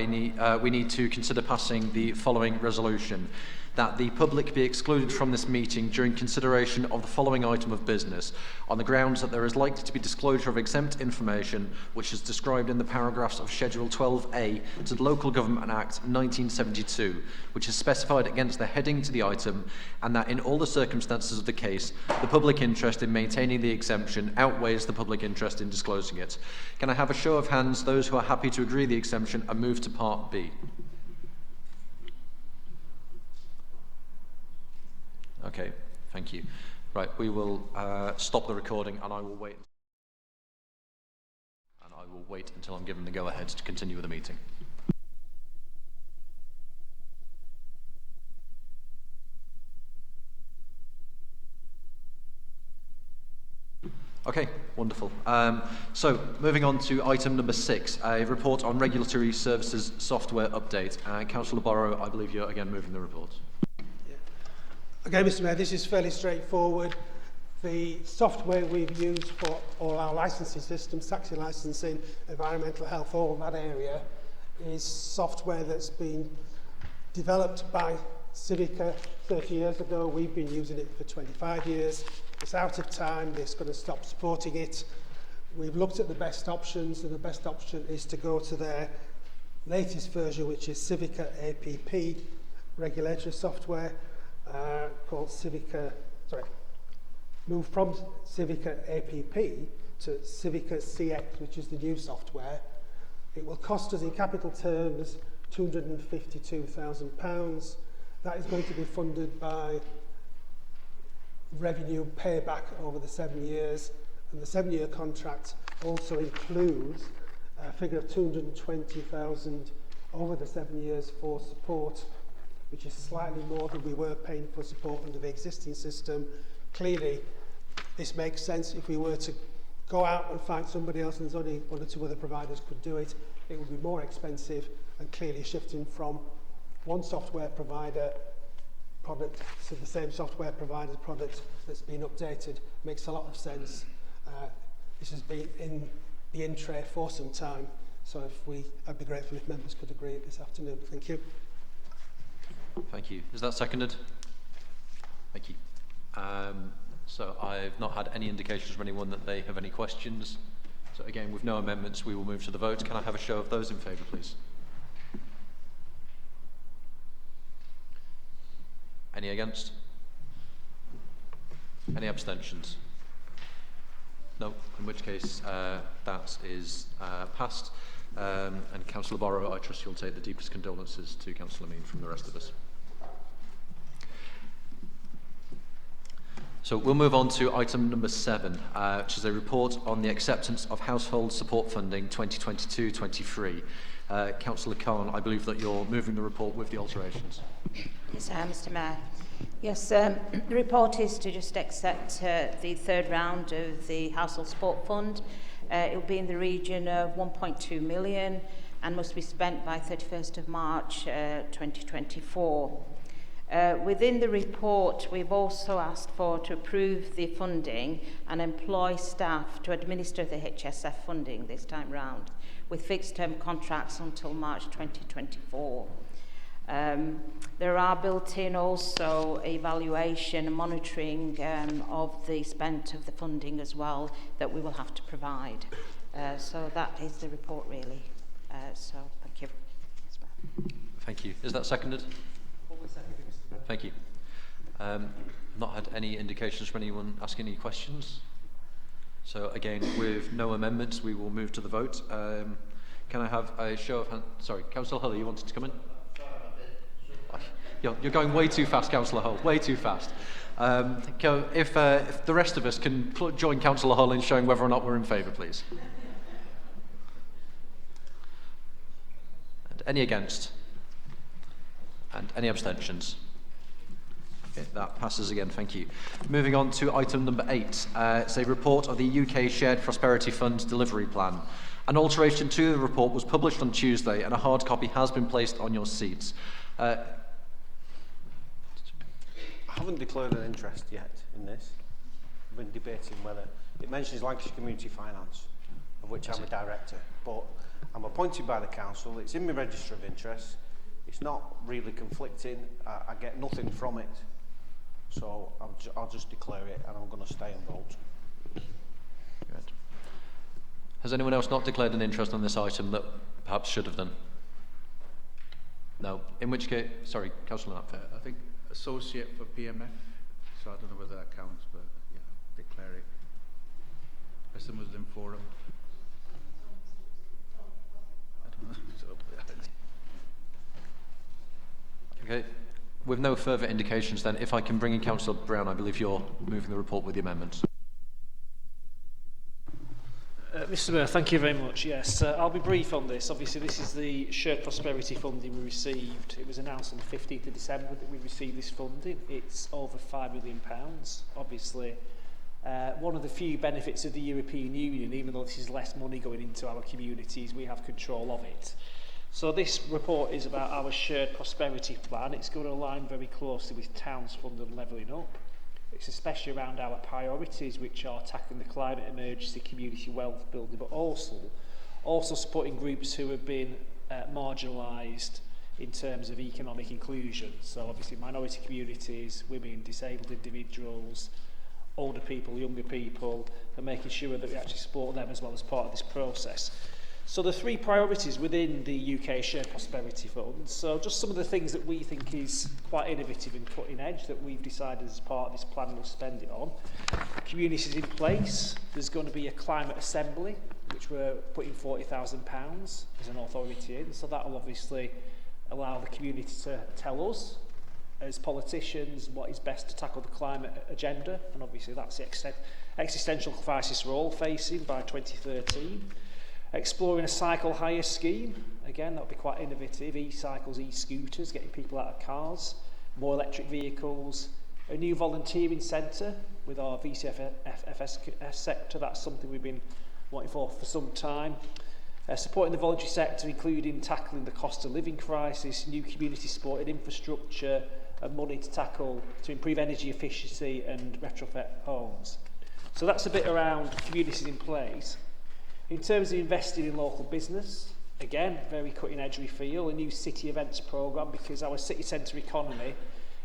we need to consider passing the following resolution. That the public be excluded from this meeting during consideration of the following item of business, on the grounds that there is likely to be disclosure of exempt information which is described in the paragraphs of Schedule 12A to the Local Government Act 1972, which is specified against the heading to the item, and that in all the circumstances of the case, the public interest in maintaining the exemption outweighs the public interest in disclosing it. Can I have a show of hands, those who are happy to agree the exemption, and move to Part B? Okay, thank you. Right, we will stop the recording, and I will wait. And I will wait until I'm given the go-ahead to continue with the meeting. Okay, wonderful. So, moving on to item number 6, a report on regulatory services software update. Councillor Borrow, I believe you're again moving the report. Okay, Mr. Mayor, this is fairly straightforward. The software we've used for all our licensing systems, taxi licensing, environmental health, all that area, is software that's been developed by Civica 30 years ago. We've been using it for 25 years. It's out of time. It's going to stop supporting it. We've looked at the best options, and the best option is to go to their latest version, which is Civica APP regulatory software. Called Civica, move from Civica APP to Civica CX, which is the new software. It will cost us in capital terms £252,000. That is going to be funded by revenue payback over the 7 years, and the 7-year contract also includes a figure of £220,000 over the 7 years for support, which is slightly more than we were paying for support under the existing system. Clearly, this makes sense. If we were to go out and find somebody else, and there's only 1 or 2 other providers could do it, it would be more expensive, and clearly shifting from one software provider product to the same software provider's product that's been updated makes a lot of sense. This has been in the in-tray for some time, so I'd be grateful if members could agree this afternoon. Thank you. Thank you. Is that seconded? Thank you. So I've not had any indications from anyone that they have any questions. So again, with no amendments, we will move to the vote. Can I have a show of those in favour, please? Any against? Any abstentions? No, in which case that is passed. And Councillor Borrow, I trust you'll take the deepest condolences to Councillor Mean from the rest of us. So we'll move on to item number 7, which is a report on the acceptance of household support funding 2022-23. Councillor Khan, I believe that you're moving the report with the alterations. Yes, Mr. Mayor. Yes, the report is to just accept the third round of the Household Sport Fund. It will be in the region of 1.2 million and must be spent by 31st of March 2024. Within the report, we've also asked to approve the funding and employ staff to administer the HSF funding this time round, with fixed-term contracts until March 2024. There are built-in also evaluation and monitoring of the spent of the funding as well that we will have to provide. So that is the report really. So thank you. Thank you. Is that seconded? Thank you. Not had any indications from anyone asking any questions. So again, with no amendments, we will move to the vote. Can I have a show of hands? Sorry, Councillor Hull, you wanted to come in? You're going way too fast, Councillor Hull, way too fast. If the rest of us can join Councillor Hull in showing whether or not we're in favour, please. And any against? And any abstentions? Okay, that passes again, thank you. Moving on to item number 8. It's a report of the UK Shared Prosperity Fund Delivery Plan. An alteration to the report was published on Tuesday and a hard copy has been placed on your seats. I haven't declared an interest yet in this. I've been debating whether it mentions Lancashire Community Finance, of which I'm a director, but I'm appointed by the council. It's in my register of interest. It's not really conflicting. I get nothing from it, so I'll just declare it, and I'm going to stay and vote. Good. Has anyone else not declared an interest on this item that perhaps should have done? No. In which case, sorry, Councillor Nutfair. I think associate for PMF, so I don't know whether that counts, but yeah, declare it. Preston Muslim Forum. I don't know. Okay. With no further indications then, if I can bring in Councillor Brown, I believe you're moving the report with the amendments. Mr Mayor, thank you very much. Yes, I'll be brief on this. Obviously, this is the shared prosperity funding we received. It was announced on the 15th of December that we received this funding. It's over £5 million. Obviously, one of the few benefits of the European Union, even though this is less money going into our communities, we have control of it. So this report is about our shared prosperity plan. It's going to align very closely with Towns Fund and Levelling Up. It's especially around our priorities, which are tackling the climate emergency, community wealth building, but also supporting groups who have been marginalised in terms of economic inclusion. So obviously minority communities, women, disabled individuals, older people, younger people, and making sure that we actually support them as well as part of this process. So the three priorities within the UK Shared Prosperity Fund, so just some of the things that we think is quite innovative and cutting edge that we've decided as part of this plan we'll spend it on. Communities in place, there's going to be a climate assembly, which we're putting £40,000 as an authority in, so that will obviously allow the community to tell us as politicians what is best to tackle the climate agenda, and obviously that's the existential crisis we're all facing by 2013. Exploring a cycle hire scheme, again that'll be quite innovative, e-cycles, e-scooters, getting people out of cars, more electric vehicles, a new volunteering centre with our VCFS sector, that's something we've been wanting for some time. Supporting the voluntary sector, including tackling the cost of living crisis, new community supported infrastructure, and money to improve energy efficiency and retrofit homes. So that's a bit around communities in place. In terms of investing in local business, again, very cutting edge we feel, a new city events programme, because our city centre economy,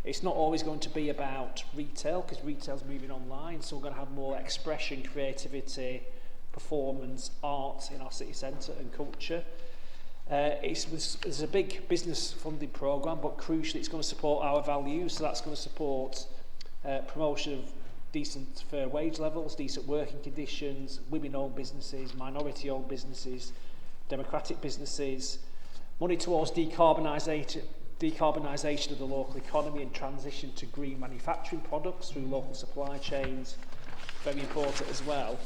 it's not always going to be about retail, because retail's moving online, so we're going to have more expression, creativity, performance, art in our city centre and culture. There's a big business funding programme, but crucially it's going to support our values, so that's going to support promotion of decent fair wage levels, decent working conditions, women-owned businesses, minority-owned businesses, democratic businesses, money towards decarbonisation of the local economy and transition to green manufacturing products through local supply chains, very important as well.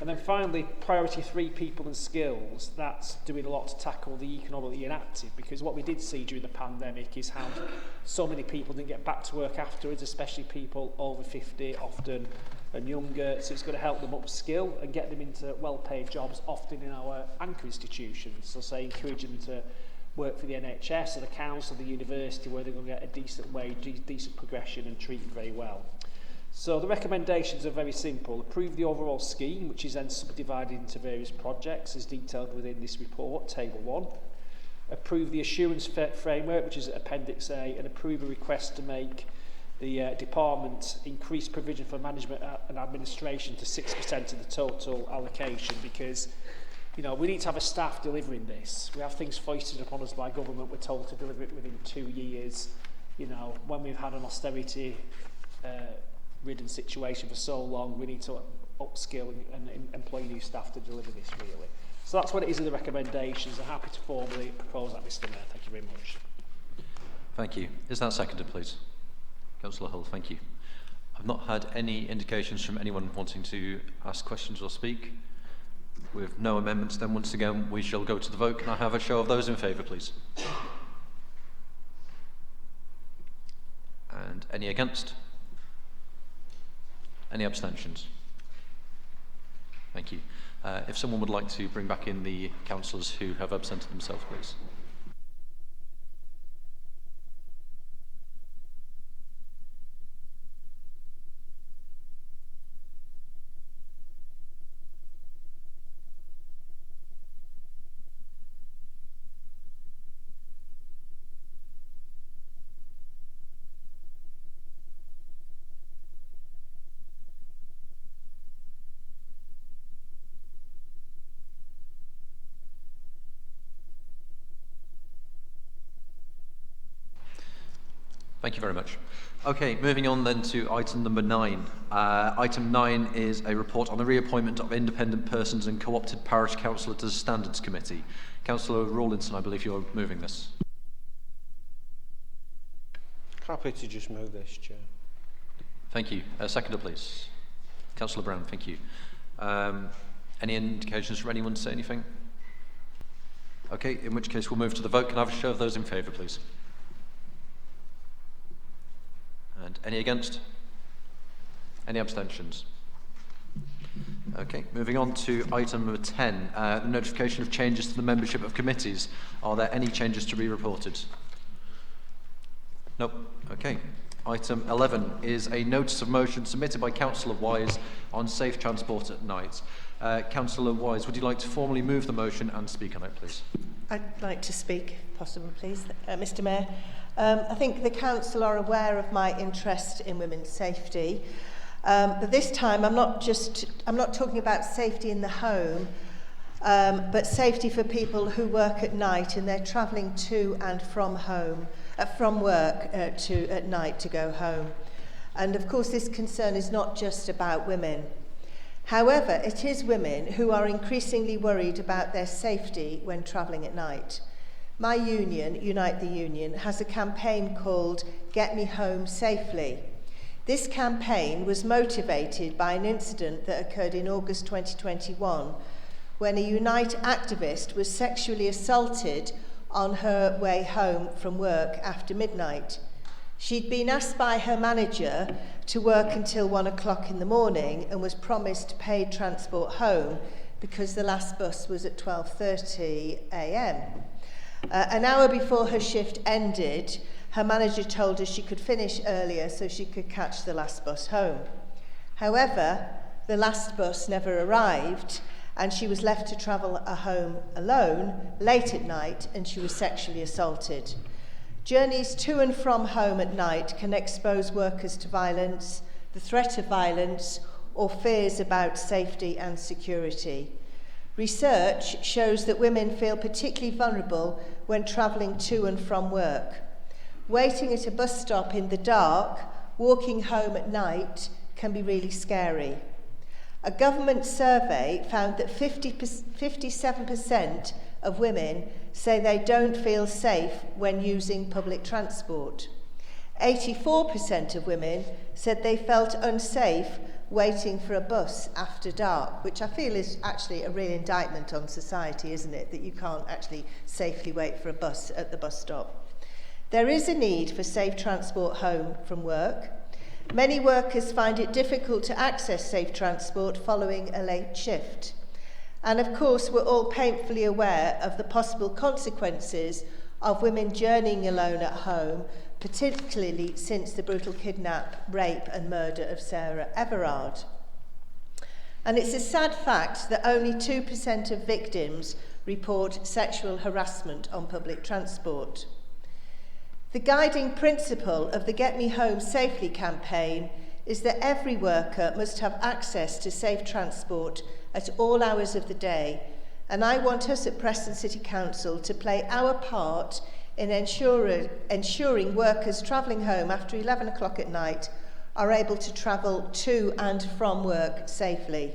And then finally, priority 3, people and skills. That's doing a lot to tackle the economically inactive, because what we did see during the pandemic is how so many people didn't get back to work afterwards, especially people over 50 often and younger. So it's going to help them upskill and get them into well-paid jobs, often in our anchor institutions. So say encouraging them to work for the NHS or the council, the university, where they're going to get a decent wage, decent progression and treated very well. So the recommendations are very simple. Approve the overall scheme, which is then subdivided into various projects as detailed within this report, Table 1. Approve the assurance framework, which is Appendix A, and approve a request to make the department increase provision for management and administration to 6% of the total allocation, because you know, we need to have a staff delivering this. We have things foisted upon us by government. We're told to deliver it within 2 years. You know, when we've had an austerity ridden situation for so long, we need to upskill and employ new staff to deliver this, really. So that's what it is in the recommendations. I'm happy to formally propose that, Mr. Mayor. Thank you very much. Thank you. Is that seconded, please? Councillor Hull, thank you. I've not had any indications from anyone wanting to ask questions or speak. With no amendments, then once again we shall go to the vote. Can I have a show of those in favour, please? And any against? Any abstentions? Thank you. If someone would like to bring back in the councillors who have absented themselves, please. Thank you very much. Okay, moving on then to item number 9. Item 9 is a report on the reappointment of independent persons and co-opted parish councillor to the Standards Committee. Councillor Rawlinson, I believe you're moving this. Happy to just move this, Chair. Thank you. Seconder, please. Councillor Brown, thank you. Any indications from anyone to say anything? Okay, in which case we'll move to the vote. Can I have a show of those in favour, please? And any against? Any abstentions? Okay, moving on to item number 10, the notification of changes to the membership of committees. Are there any changes to be reported? Nope. Okay. Item 11 is a notice of motion submitted by Councillor Wise on safe transport at night. Councillor Wise, would you like to formally move the motion and speak on it, please? I'd like to speak, if possible, please, Mr. Mayor. I think the council are aware of my interest in women's safety, but this time I'm not talking about safety in the home, but safety for people who work at night and they're travelling to and from home, from work at night to go home. And of course, this concern is not just about women. However, it is women who are increasingly worried about their safety when travelling at night. My union, Unite the Union, has a campaign called Get Me Home Safely. This campaign was motivated by an incident that occurred in August 2021 when a Unite activist was sexually assaulted on her way home from work after midnight. She'd been asked by her manager to work until 1 o'clock in the morning and was promised paid transport home because the last bus was at 12:30 a.m. An hour before her shift ended, her manager told her she could finish earlier so she could catch the last bus home. However, the last bus never arrived and she was left to travel home alone late at night and she was sexually assaulted. Journeys to and from home at night can expose workers to violence, the threat of violence, or fears about safety and security. Research shows that women feel particularly vulnerable when travelling to and from work. Waiting at a bus stop in the dark, walking home at night can be really scary. A government survey found that 57% of women say they don't feel safe when using public transport. 84% of women said they felt unsafe waiting for a bus after dark, which I feel is actually a real indictment on society, isn't it, that you can't actually safely wait for a bus at the bus stop. There is a need for safe transport home from work. Many workers find it difficult to access safe transport following a late shift. And of course, we're all painfully aware of the possible consequences of women journeying alone at home, particularly since the brutal kidnap, rape and murder of Sarah Everard. And it's a sad fact that only 2% of victims report sexual harassment on public transport. The guiding principle of the Get Me Home Safely campaign is that every worker must have access to safe transport at all hours of the day, and I want us at Preston City Council to play our part in ensuring workers travelling home after 11 o'clock at night are able to travel to and from work safely.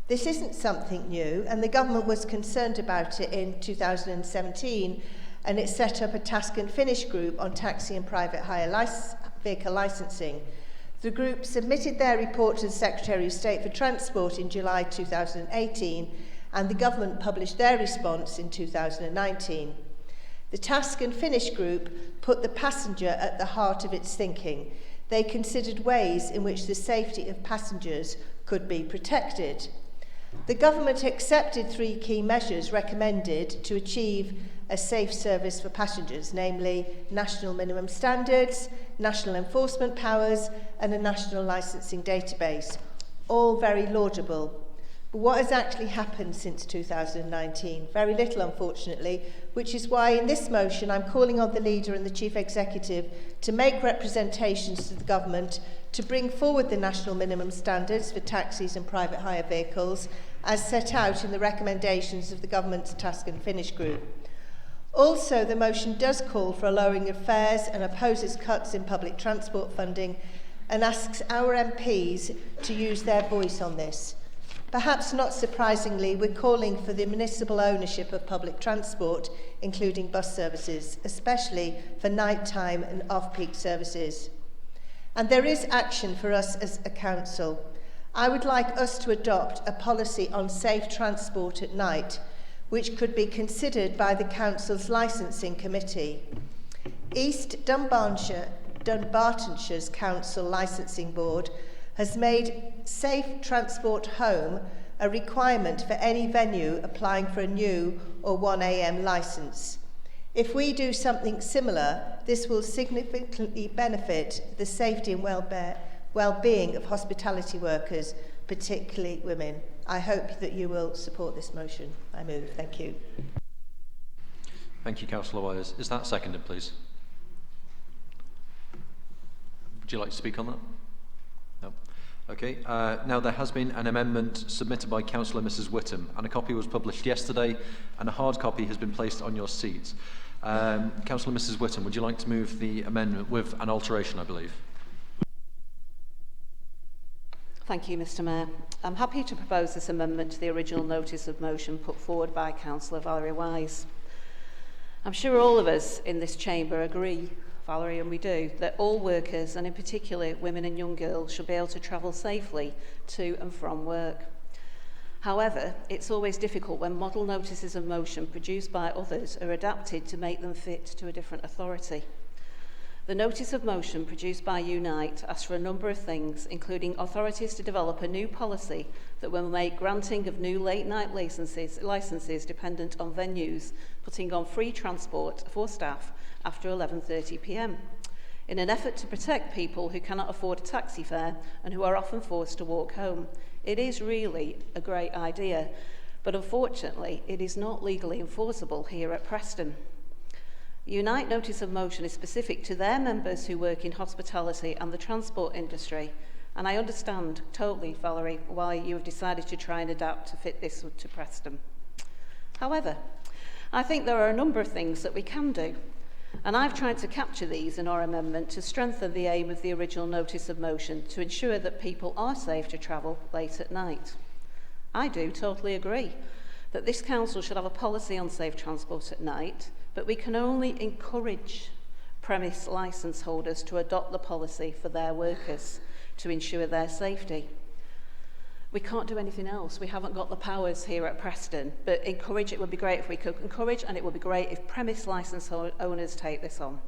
This isn't something new, and the government was concerned about it in 2017, and it set up a task and finish group on taxi and private hire vehicle licensing. The group submitted their report to the Secretary of State for Transport in July 2018, and the government published their response in 2019. The Task and Finish group put the passenger at the heart of its thinking. They considered ways in which the safety of passengers could be protected. The government accepted 3 key measures recommended to achieve a safe service for passengers, namely national minimum standards, national enforcement powers, and a national licensing database. All very laudable. But what has actually happened since 2019? Very little, unfortunately, which is why in this motion I'm calling on the Leader and the Chief Executive to make representations to the Government to bring forward the national minimum standards for taxis and private hire vehicles as set out in the recommendations of the Government's Task and Finish group. Also, the motion does call for a lowering of fares and opposes cuts in public transport funding and asks our MPs to use their voice on this. Perhaps not surprisingly, we're calling for the municipal ownership of public transport, including bus services, especially for nighttime and off-peak services. And there is action for us as a council. I would like us to adopt a policy on safe transport at night, which could be considered by the council's licensing committee. East Dunbartonshire's council licensing board has made safe transport home a requirement for any venue applying for a new or 1 AM licence. If we do something similar, this will significantly benefit the safety and well-being of hospitality workers, particularly women. I hope that you will support this motion. I move. Thank you. Thank you, Councillor Wires. Is that seconded, please? Would you like to speak on that? No. Okay. Now, there has been an amendment submitted by Councillor Mrs Whittam, and a copy was published yesterday, and a hard copy has been placed on your seat. Councillor Mrs Whittam, would you like to move the amendment with an alteration, I believe? Thank you, Mr Mayor. I'm happy to propose this amendment to the original notice of motion put forward by Councillor Valerie Wise. I'm sure all of us in this chamber agree, Valerie, and we do, that all workers, and in particular women and young girls, should be able to travel safely to and from work. However, it's always difficult when model notices of motion produced by others are adapted to make them fit to a different authority. The notice of motion produced by Unite asks for a number of things, including authorities to develop a new policy that will make granting of new late-night licences dependent on venues putting on free transport for staff after 11:30 p.m. in an effort to protect people who cannot afford a taxi fare and who are often forced to walk home. It is really a great idea, but unfortunately it is not legally enforceable here at Preston. Unite notice of motion is specific to their members who work in hospitality and the transport industry, and I understand totally, Valerie, why you have decided to try and adapt to fit this to Preston. However, I think there are a number of things that we can do, and I've tried to capture these in our amendment to strengthen the aim of the original notice of motion to ensure that people are safe to travel late at night. I do totally agree that this council should have a policy on safe transport at night, but we can only encourage premise licence holders to adopt the policy for their workers to ensure their safety. We can't do anything else. We haven't got the powers here at Preston, but encourage, it would be great if we could encourage, and it would be great if premise licence owners take this on.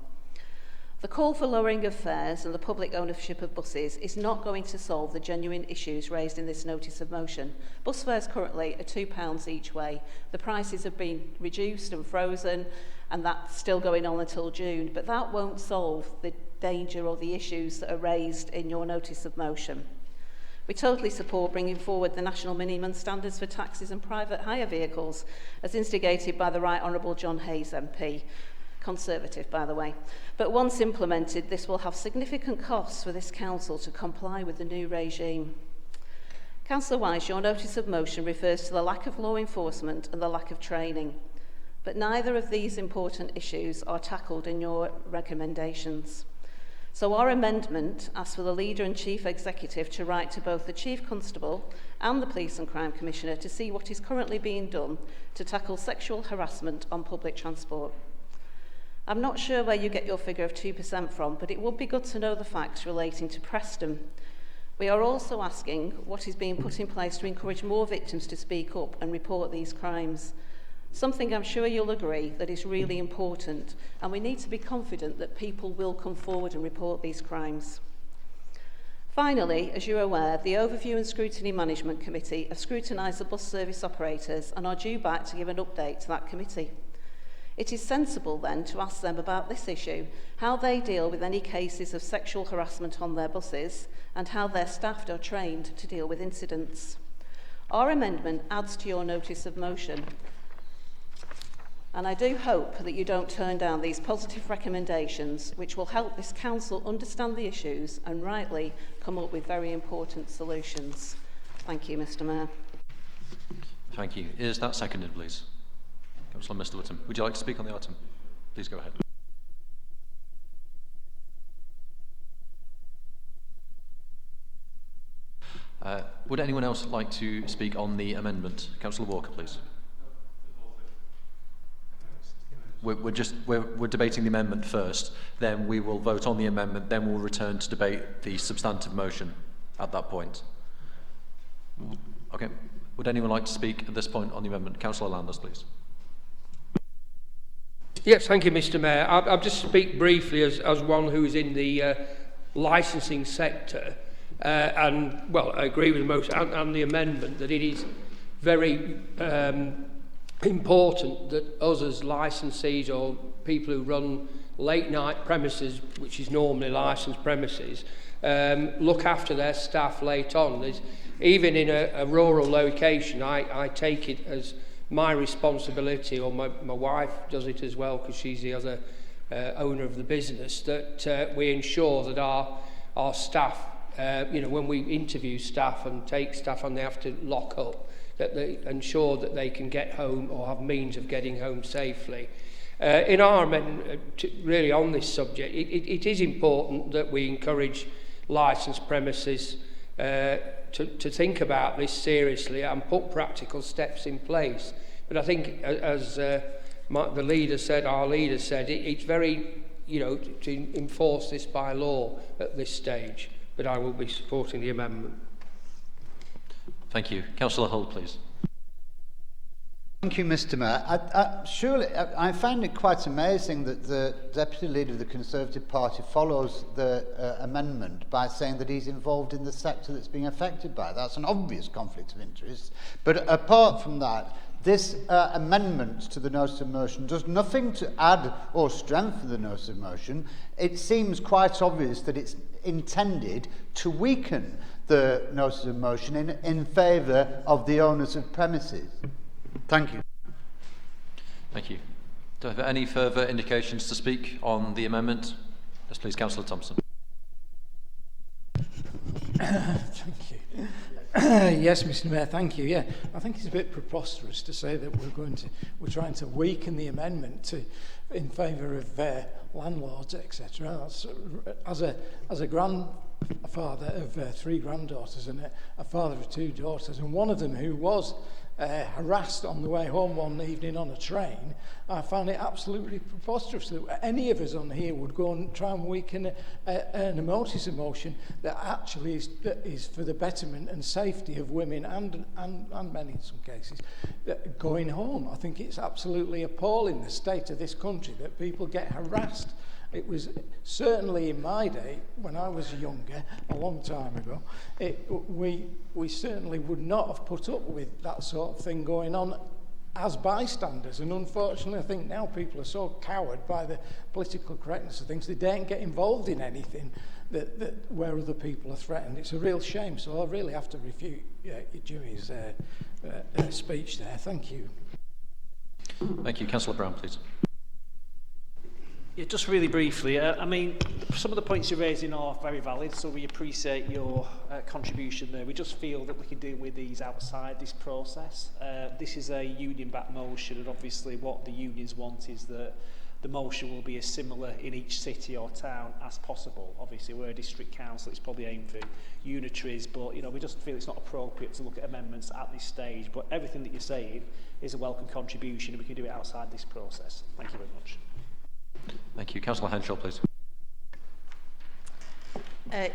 The call for lowering of fares and the public ownership of buses is not going to solve the genuine issues raised in this notice of motion. Bus fares currently are £2 each way. The prices have been reduced and frozen, and that's still going on until June, but that won't solve the danger or the issues that are raised in your notice of motion. We totally support bringing forward the national minimum standards for taxis and private hire vehicles, as instigated by the Right Honourable John Hayes MP, Conservative by the way. But once implemented, this will have significant costs for this council to comply with the new regime. Councillor Wise, your notice of motion refers to the lack of law enforcement and the lack of training, but neither of these important issues are tackled in your recommendations. So our amendment asks for the Leader and Chief Executive to write to both the Chief Constable and the Police and Crime Commissioner to see what is currently being done to tackle sexual harassment on public transport. I'm not sure where you get your figure of 2% from, but it would be good to know the facts relating to Preston. We are also asking what is being put in place to encourage more victims to speak up and report these crimes. Something I'm sure you'll agree that is really important, and we need to be confident that people will come forward and report these crimes. Finally, as you're aware, the Overview and Scrutiny Management Committee have scrutinised the bus service operators and are due back to give an update to that committee. It is sensible then to ask them about this issue, how they deal with any cases of sexual harassment on their buses and how their staff are trained to deal with incidents. Our amendment adds to your notice of motion, and I do hope that you don't turn down these positive recommendations, which will help this council understand the issues and rightly come up with very important solutions. Thank you, Mr. Mayor. Thank you. Is that seconded, please? Councillor Mr. Whittam, would you like to speak on the item? Please go ahead. Would anyone else like to speak on the amendment? Councillor Walker, please. We're debating the amendment first, then we will vote on the amendment, then we'll return to debate the substantive motion at that point. Okay. Would anyone like to speak at this point on the amendment? Councillor Landers, please. Yes, thank you, Mr. Mayor. I'll just speak briefly as one who's in the licensing sector, and well, I agree with most and the amendment that it is very important that us as licensees or people who run late night premises, which is normally licensed premises, look after their staff late on. Even in a rural location, I take it as my responsibility, or my wife does it as well because she's the other owner of the business, that we ensure that our staff, when we interview staff and take staff on, they have to lock up, that they ensure that they can get home or have means of getting home safely. In our amendment, really on this subject, it is important that we encourage licensed premises to think about this seriously and put practical steps in place. But I think, as the leader said, our leader said, it's very, to enforce this by law at this stage. But I will be supporting the amendment. Thank you. Councillor Hull, please. Thank you, Mr. Mayor. I find it quite amazing that the Deputy Leader of the Conservative Party follows the amendment by saying that he's involved in the sector that's being affected by it. That's an obvious conflict of interest. But apart from that, this amendment to the notice of motion does nothing to add or strengthen the notice of motion. It seems quite obvious that it's intended to weaken the notice of motion in favour of the owners of premises. Thank you. Thank you. Do I have any further indications to speak on the amendment? Yes, please, Councillor Thompson. Thank you. Yes, Mr. Mayor, thank you. Yeah, I think it's a bit preposterous to say that we're trying to weaken the amendment in favour of landlords, etc. As a grandfather of 3 granddaughters and a father of 2 daughters, and one of them who was harassed on the way home one evening on a train, I found it absolutely preposterous that any of us on here would go and try and weaken an notice motion that actually is for the betterment and safety of women and men in some cases going home. I think it's absolutely appalling, the state of this country, that people get harassed. It was certainly in my day, when I was younger, a long time ago, we certainly would not have put up with that sort of thing going on as bystanders. And unfortunately, I think now people are so cowed by the political correctness of things, they don't get involved in anything where other people are threatened. It's a real shame. So I really have to refute Jimmy's speech there. Thank you. Thank you. Councillor Brown, please. Yeah, just really briefly, I mean, some of the points you're raising are very valid, so we appreciate your contribution there. We just feel that we can deal with these outside this process. This is a union-backed motion, and obviously what the unions want is that the motion will be as similar in each city or town as possible. Obviously, we're a district council, it's probably aimed for unitaries, but we just feel it's not appropriate to look at amendments at this stage. But everything that you're saying is a welcome contribution, and we can do it outside this process. Thank you very much. Thank you. Councillor Henshaw, please.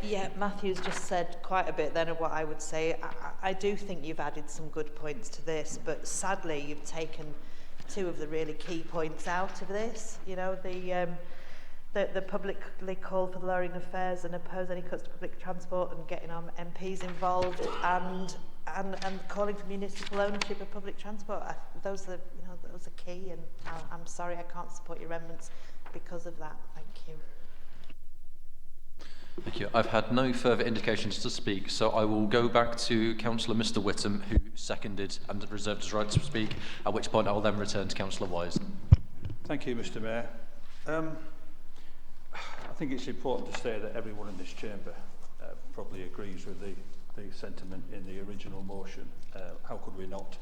Yeah, Matthew's just said quite a bit then of what I would say. I do think you've added some good points to this, but sadly you've taken two of the really key points out of this. The publicly call for the lowering of fares and oppose any cuts to public transport and getting our MPs involved and calling for municipal ownership of public transport. Those are key, and I'm sorry I can't support your amendments because of that. Thank you. Thank you. I've had no further indications to speak, so I will go back to Councillor Mr Whittam, who seconded and reserved his right to speak, at which point I will then return to Councillor Wise. Thank you, Mr Mayor. I think it's important to say that everyone in this chamber probably agrees with the sentiment in the original motion. How could we not?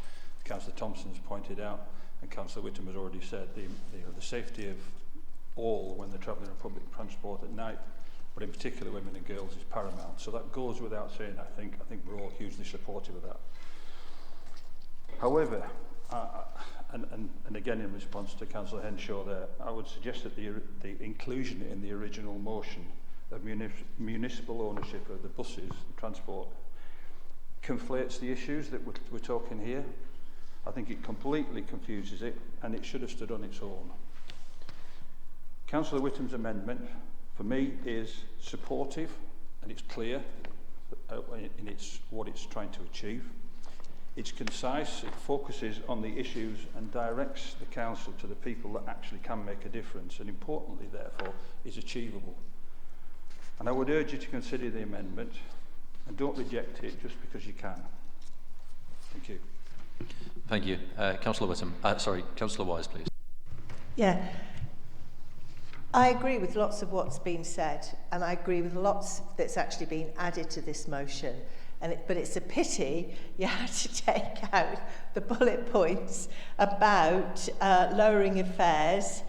Councillor Thompson's pointed out, and Councillor Whittam has already said, the safety of all when they're travelling on public transport at night, but in particular women and girls, is paramount. So that goes without saying. I think we're all hugely supportive of that. However, and again in response to Councillor Henshaw there, I would suggest that the inclusion in the original motion of municipal ownership of the buses, the transport, conflates the issues that we're talking here. I think it completely confuses it, and it should have stood on its own. Councillor Whittam's amendment, for me, is supportive, and it's clear in what it's trying to achieve. It's concise, it focuses on the issues and directs the council to the people that actually can make a difference, and importantly, therefore, is achievable. And I would urge you to consider the amendment and don't reject it just because you can. Thank you. Thank you. Councillor Whittam. Councillor Wise, please. Yeah. I agree with lots of what's been said, and I agree with lots that's actually been added to this motion. But it's a pity you had to take out the bullet points about lowering of fares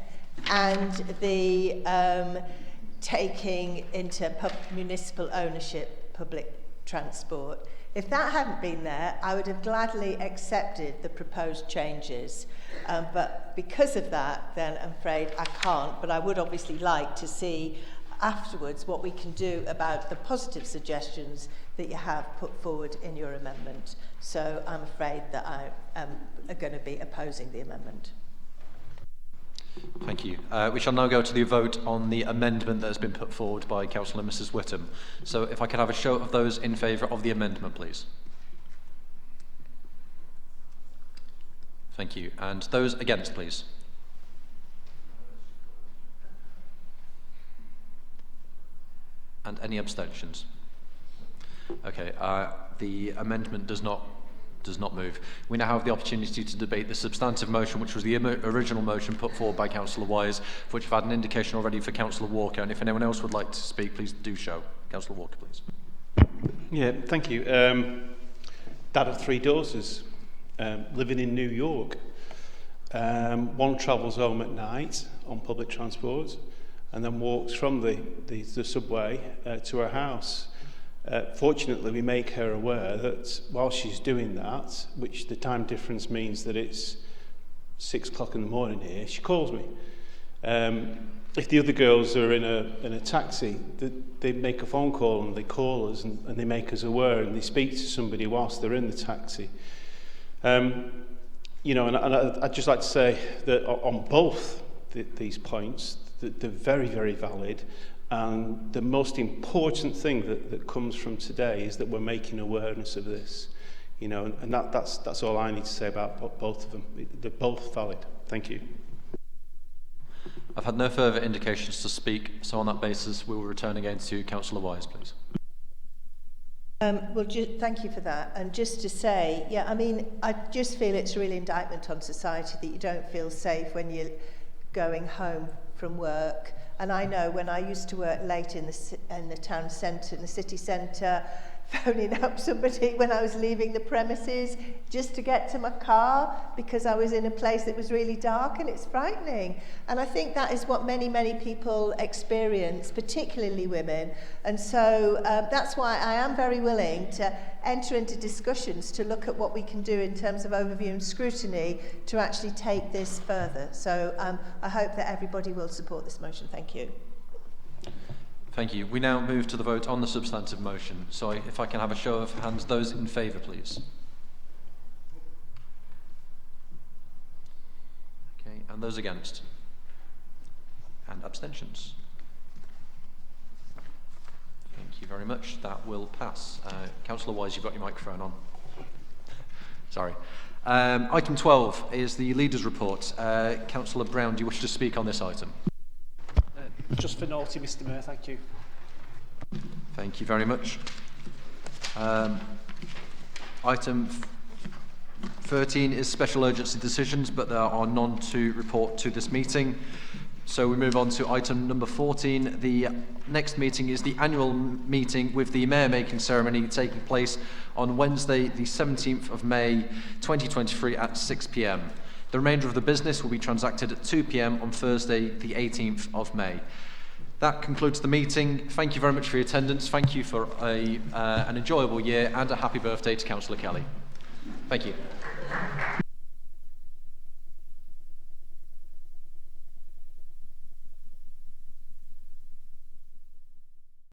and the taking into municipal ownership public transport. If that hadn't been there, I would have gladly accepted the proposed changes. But because of that, then I'm afraid I can't. But I would obviously like to see afterwards what we can do about the positive suggestions that you have put forward in your amendment. So I'm afraid that I am going to be opposing the amendment. Thank you. We shall now go to the vote on the amendment that has been put forward by Councillor Mrs Whittam. So if I could have a show of those in favour of the amendment, please. Thank you. And those against, please. And any abstentions? Okay, the amendment does not move. We now have the opportunity to debate the substantive motion, which was the original motion put forward by Councillor Wise, for which I've had an indication already for Councillor Walker, and if anyone else would like to speak, please do show. Councillor Walker, please. Yeah, thank you. Dad of three daughters, living in New York. One travels home at night on public transport and then walks from the subway to her house. Fortunately, we make her aware that while she's doing that, which the time difference means that it's 6 o'clock in the morning here, she calls me. If the other girls are in a taxi, they make a phone call and they call us and they make us aware and they speak to somebody whilst they're in the taxi. You know, and I'd just like to say that on both these points, that they're very, very valid. And the most important thing that comes from today is that we're making awareness of this. You know, and that's all I need to say about both of them. They're both valid. Thank you. I've had no further indications to speak, so on that basis, we will return again to Councillor Wise, please. Well, thank you for that. And just to say, yeah, I mean, I just feel it's a real indictment on society that you don't feel safe when you're going home from work. And I know when I used to work late in the town centre, in the city centre, phoning up somebody when I was leaving the premises just to get to my car because I was in a place that was really dark, and it's frightening. And I think that is what many, many people experience, particularly women. And so that's why I am very willing to enter into discussions to look at what we can do in terms of overview and scrutiny to actually take this further. So I hope that everybody will support this motion. Thank you. Thank you. We now move to the vote on the substantive motion. So if I can have a show of hands, those in favour, please. Okay, and those against? And abstentions? Thank you very much. That will pass. Councillor Wise, you've got your microphone on. Sorry. Item 12 is the Leaders' Report. Councillor Brown, do you wish to speak on this item? Just for naughty, Mr. Mayor, thank you. Thank you very much. Item 13 is special urgency decisions, but there are none to report to this meeting. So we move on to item number 14. The next meeting is the annual meeting with the mayor making ceremony taking place on Wednesday, the 17th of May, 2023 at 6 p.m. The remainder of the business will be transacted at 2 p.m. on Thursday, the 18th of May. That concludes the meeting. Thank you very much for your attendance. Thank you for an enjoyable year, and a happy birthday to Councillor Kelly. Thank you.